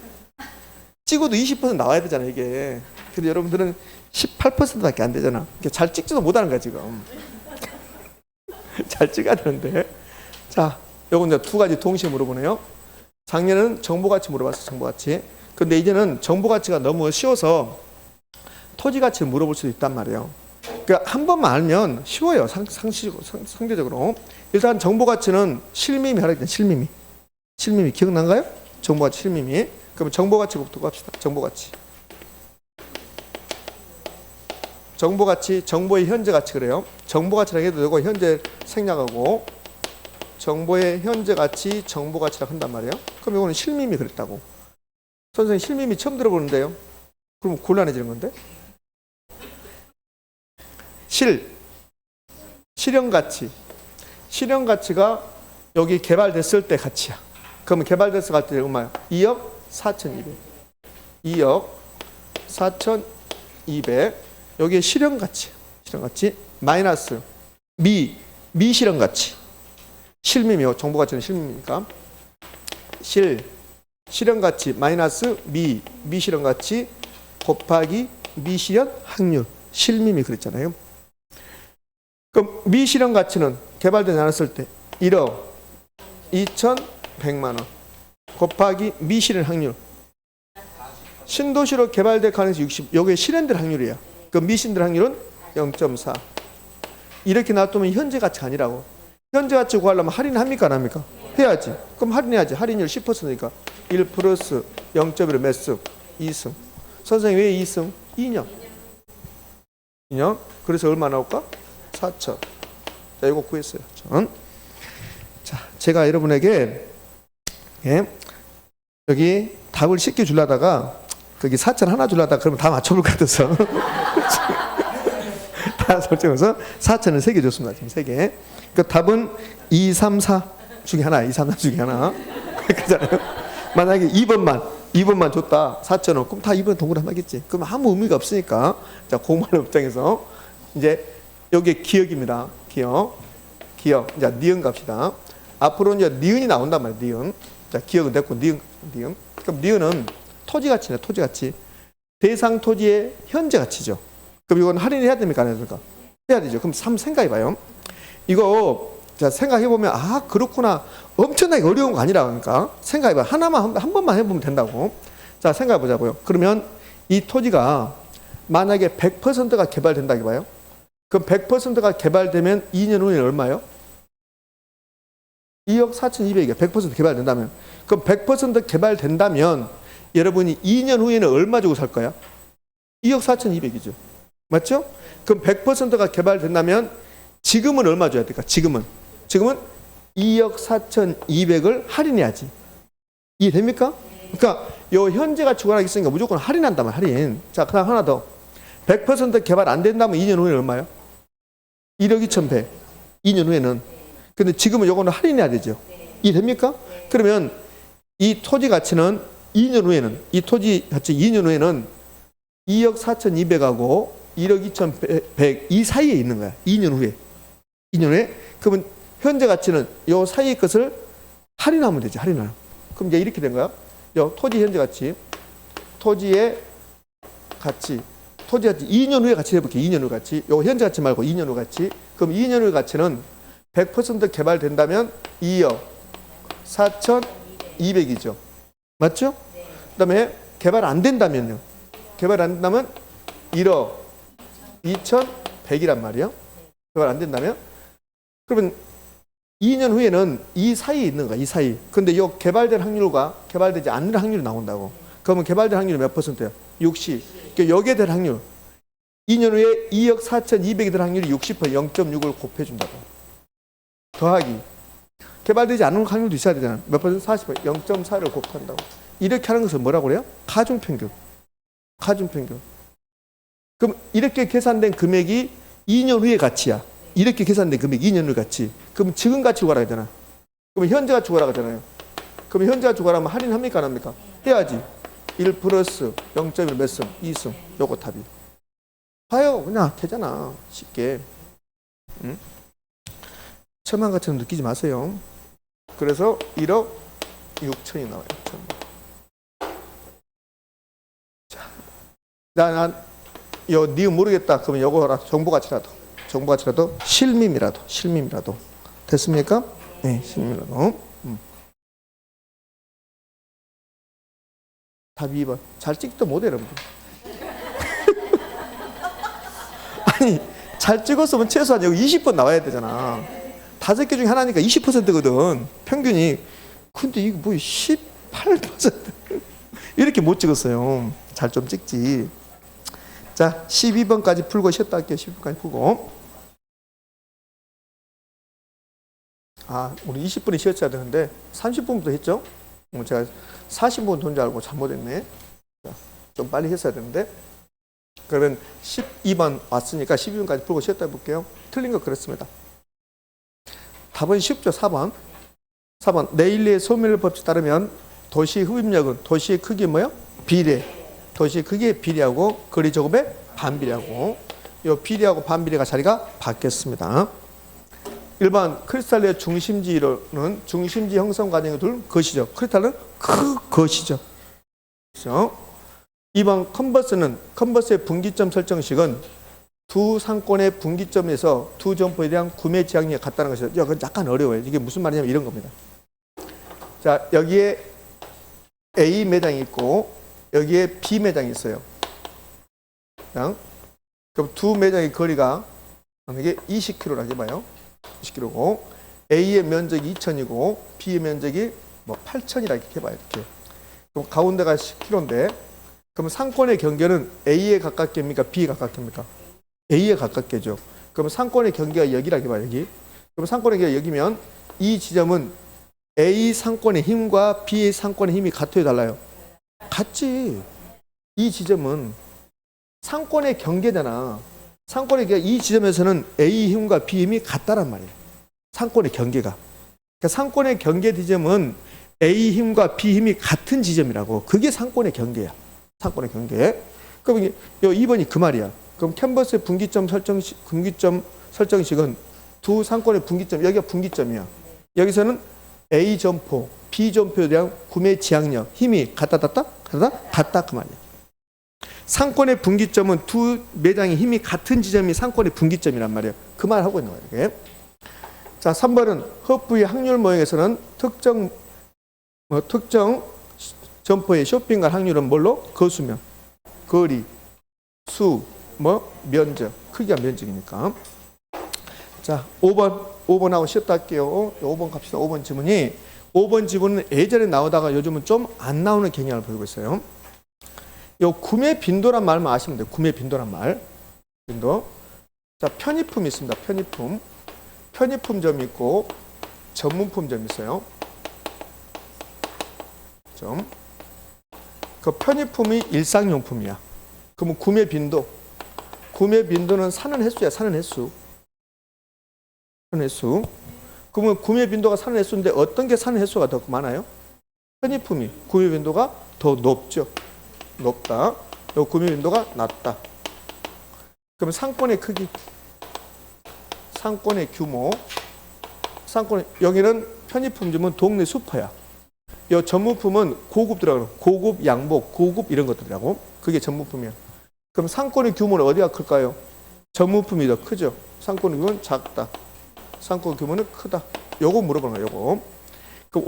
찍어도 20% 나와야 되잖아 이게. 근데 여러분들은 18%밖에 안 되잖아. 잘 찍지도 못하는 거야 지금. 잘 찍어야 되는데. 자, 요건 이제 2가지 동시에 물어보네요. 작년에는 정보가치 물어봤어. 정보가치. 근데 이제는 정보가치가 너무 쉬워서 토지가치를 물어볼 수도 있단 말이에요. 그러니까 한 번만 알면 쉬워요. 상대적으로. 일단 정보가치는 실미미 하라 했잖아요. 실미미 기억난가요? 정보가치 실미미. 그럼 정보가치부터 갑시다. 정보가치, 정보의 현재 가치 그래요. 정보가치라고 해도 되고 현재 생략하고 정보의 현재 가치, 정보가치라고 한단 말이에요. 그럼 이거는 실미미 그랬다고. 선생님 실미미 처음 들어보는데요. 그럼 곤란해지는 건데. 실현가치. 실현가치가 여기 개발됐을 때 가치야. 그러면 개발됐을 때 얼마야? 2억 4,200. 2억 4,200. 여기에 실현가치. 마이너스 미실현가치. 실미미요. 정보가치는 실미미니까. 실현가치 마이너스 미실현가치 곱하기 미실현 확률. 실미미 그랬잖아요. 그럼 미실현 가치는 개발되지 않았을 때 1억 2,100만 원 곱하기 미실현 확률. 신도시로 개발될 가능성이 60. 여기에 실현될 확률이야. 그럼 미실현될 확률은 0.4. 이렇게 놔두면 현재 가치가 아니라고. 현재 가치 구하려면 할인합니까 안 합니까? 해야지. 그럼 할인해야지. 할인율 10%니까 1 플러스 0.1을 몇 승? 2승. 선생님 왜 2승? 2년. 그래서 얼마 나올까? 4천. 자, 이거 구했어요. 자, 제가 여러분에게 여기 답을 쉽게 주려다가 거기 4천 하나 주려다가 그러면 다 맞춰볼 것 같아서 다 설정해서 4천을 3개 줬습니다. 지금 3개. 그 답은 2, 3, 4 중에 하나, 2, 3, 4 중에 하나. 그잖아요. 만약에 2번만 줬다 4,000원. 그럼 다 2번 동그라미 하겠지. 그럼 아무 의미가 없으니까. 자, 공부하는 입장에서 이제 여기에 기억입니다. 기억. 자, 니은 갑시다. 앞으로 이제 니은이 나온단 말이에요. 니은. 자, 기억은 됐고, 니은. 그럼 니은은 토지 가치네, 토지 가치. 대상 토지의 현재 가치죠. 그럼 이건 할인해야 됩니까? 안 해야 됩니까? 해야 되죠. 그럼 한번 생각해봐요. 이거, 자, 생각해보면, 아, 그렇구나. 엄청나게 어려운 거 아니라, 그러니까. 생각해봐. 하나만, 한 번만 해보면 된다고. 자, 생각해보자고요. 그러면 이 토지가 만약에 100%가 개발된다, 이봐요. 그럼 100%가 개발되면 2년 후에는 얼마예요? 2억 4,200이야. 100% 개발된다면. 그럼 100% 개발된다면 여러분이 2년 후에는 얼마 주고 살 거야? 2억 4,200이죠. 맞죠? 그럼 100%가 개발된다면 지금은 얼마 줘야 될까? 지금은 2억 4,200을 할인해야지. 이해됩니까? 그러니까 요 현재 가치가 하나 있으니까 무조건 할인한다면 할인. 자, 그다음 하나 더. 100% 개발 안 된다면 2년 후에는 얼마요? 1억 2,100. 2년 후에는. 근데 지금은 요거는 할인해야 되죠. 이해됩니까? 그러면 이 토지 가치는 2년 후에는, 이 토지 가치 2년 후에는 2억 4,200하고 1억 2,100 이 사이에 있는 거야. 2년 후에. 2년 후에. 그러면 현재 가치는 요 사이의 것을 할인하면 되지. 할인하면. 그럼 이제 이렇게 된 거야. 요 토지 현재 가치. 토지의 가치. 토지 가치 2년 후에 가치 해볼게. 2년 후 가치. 요 현재 가치 말고 2년 후 가치. 그럼 2년 후 가치는 100% 개발된다면 2억 4,200이죠. 맞죠? 그 다음에 개발 안 된다면요. 개발 안 된다면 1억 2,100이란 말이에요. 개발 안 된다면. 그러면 2년 후에는 이 사이에 있는 거야. 이 사이. 근데 이 개발된 확률과 개발되지 않는 확률이 나온다고. 그러면 개발된 확률이 몇 %예요? 60. 그러니까 여기에 될 확률. 2년 후에 2억 4,200이 될 확률이 60%, 0.6을 곱해준다고. 더하기. 개발되지 않는 확률도 있어야 되잖아. 몇 %? 40%, 0.4를 곱한다고. 이렇게 하는 것을 뭐라고 그래요? 가중평균. 가중평균. 그럼 이렇게 계산된 금액이 2년 후의 가치야. 이렇게 계산된 금액이 2년 후 가치. 그럼 지금 가치 구하라 하잖아. 그럼 현재 가치 구하라 하잖아요. 그럼 현재 가치 구하라면 할인합니까? 안 합니까? 해야지. 1 플러스 0.1 몇 승? 2승. 요거 답이. 봐요. 그냥 되잖아. 쉽게. 응? 천만 가치는 느끼지 마세요. 그래서 1억 6천이 나와요. 자, 난 니은 모르겠다. 그러면 요거라. 정보 가치라도 실밈이라도 됐습니까? 네, 실밈이라도. 답이 2번. 잘 찍지도 못해, 여러분들. 아니, 잘 찍었으면 최소한 여기 20번 나와야 되잖아. 5개 중에 하나니까 20%거든. 평균이. 근데 이거 뭐 18% 이렇게 못 찍었어요. 잘 좀 찍지. 자, 12번까지 풀고 쉬었다 할게요. 12번까지 풀고. 아, 우리 20분이 쉬었어야 되는데 30분부터 했죠? 제가 40분 돈 줄 알고 잘못했네. 자, 좀 빨리 했어야 되는데. 그러면 12번 왔으니까 12번까지 풀고 쉬었다 해볼게요. 틀린 거 그렇습니다. 답은 쉽죠. 4번. 4번. 네일리의 소멸 법칙 따르면 도시의 흡입력은 도시의 크기 뭐요? 비례. 도시의 크기에 비례하고 거리 조급에 반비례하고 이 비례하고 반비례가 자리가 바뀌었습니다. 1번 크리스탈의 중심지로는 중심지 형성 과정의 둘 것이죠. 크리스탈은 것이죠. 그렇죠? 2번 컨버스의 분기점 설정식은 두 상권의 분기점에서 두 점포에 대한 구매 제약력이 같다는 것이죠. 이건 약간 어려워요. 이게 무슨 말이냐면 이런 겁니다. 자, 여기에 A 매장이 있고 여기에 B 매장이 있어요. 그럼 두 매장의 거리가 이게 20km라고 해봐요. 20km고 A의 면적이 2,000이고 B의 면적이 뭐 8,000이라 이렇게 해봐요. 이렇게. 그럼 가운데가 10km인데 그럼 상권의 경계는 A에 가깝게입니까? B에 가깝게입니까? A에 가깝게죠. 그럼 상권의 경계가 여기라고 해봐요. 여기. 그럼 상권의 경계가 여기면 이 지점은 A 상권의 힘과 B 상권의 힘이 같아요, 달라요? 같지. 이 지점은 상권의 경계잖아. 상권의 경계, 이 지점에서는 A 힘과 B 힘이 같다란 말이에요. 상권의 경계가. 그러니까 상권의 경계 지점은 A 힘과 B 힘이 같은 지점이라고. 그게 상권의 경계야. 상권의 경계. 그럼 이 2번이 그 말이야. 그럼 캔버스의 분기점 설정식은 두 상권의 분기점, 여기가 분기점이야. 여기서는 A 점포, B 점포에 대한 구매 지향력, 힘이 같다 그 말이에요. 상권의 분기점은 두 매장의 힘이 같은 지점이 상권의 분기점이란 말이에요. 그 말 하고 있는 거예요. 이게. 자, 3번은 허브의 확률 모형에서는 특정 점포의 쇼핑갈 확률은 뭘로? 거수면, 거리, 수, 면적, 크기가 면적이니까. 자, 5번하고 쉬었다 할게요. 5번 갑시다. 5번 지문이 5번 지문은 예전에 나오다가 요즘은 좀 안 나오는 경향을 보이고 있어요. 요 구매 빈도란 말만 아시면 돼요. 구매 빈도란 말. 빈도. 자, 편의품이 있습니다. 편의품점이 있고 전문품점이 있어요. 그 편의품이 일상용품이야. 그러면 구매 빈도는 사는 횟수야. 사는 횟수. 그러면 구매 빈도가 사는 횟수인데 어떤 게 사는 횟수가 더 많아요? 편의품이 구매 빈도가 더 높죠. 높다. 요 구매 빈도가 낮다. 그러면 상권의 크기, 상권의 규모, 여기는 편의품점은 동네 슈퍼야. 요 전문품은 고급 들어가는 고급 양복, 고급 이런 것들이라고. 그게 전문품이야. 그럼 상권의 규모는 어디가 클까요? 전문품이 더 크죠. 상권의 규모는 작다. 상권 규모는 크다. 요거 물어보는 거예요. 요거. 그럼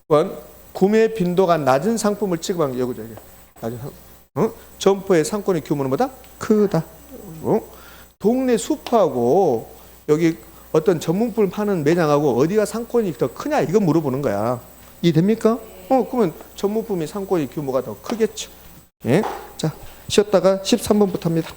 5번 구매 빈도가 낮은 상품을 취급하는 게 요거죠. 이게. 낮은 상품. 점포의 상권의 규모는 뭐다? 크다. 동네 슈퍼하고 여기 어떤 전문품을 파는 매장하고 어디가 상권이 더 크냐 이거 물어보는 거야. 이해됩니까? 그러면 전문품이 상권의 규모가 더 크겠죠. 예? 자, 쉬었다가 13번부터 합니다.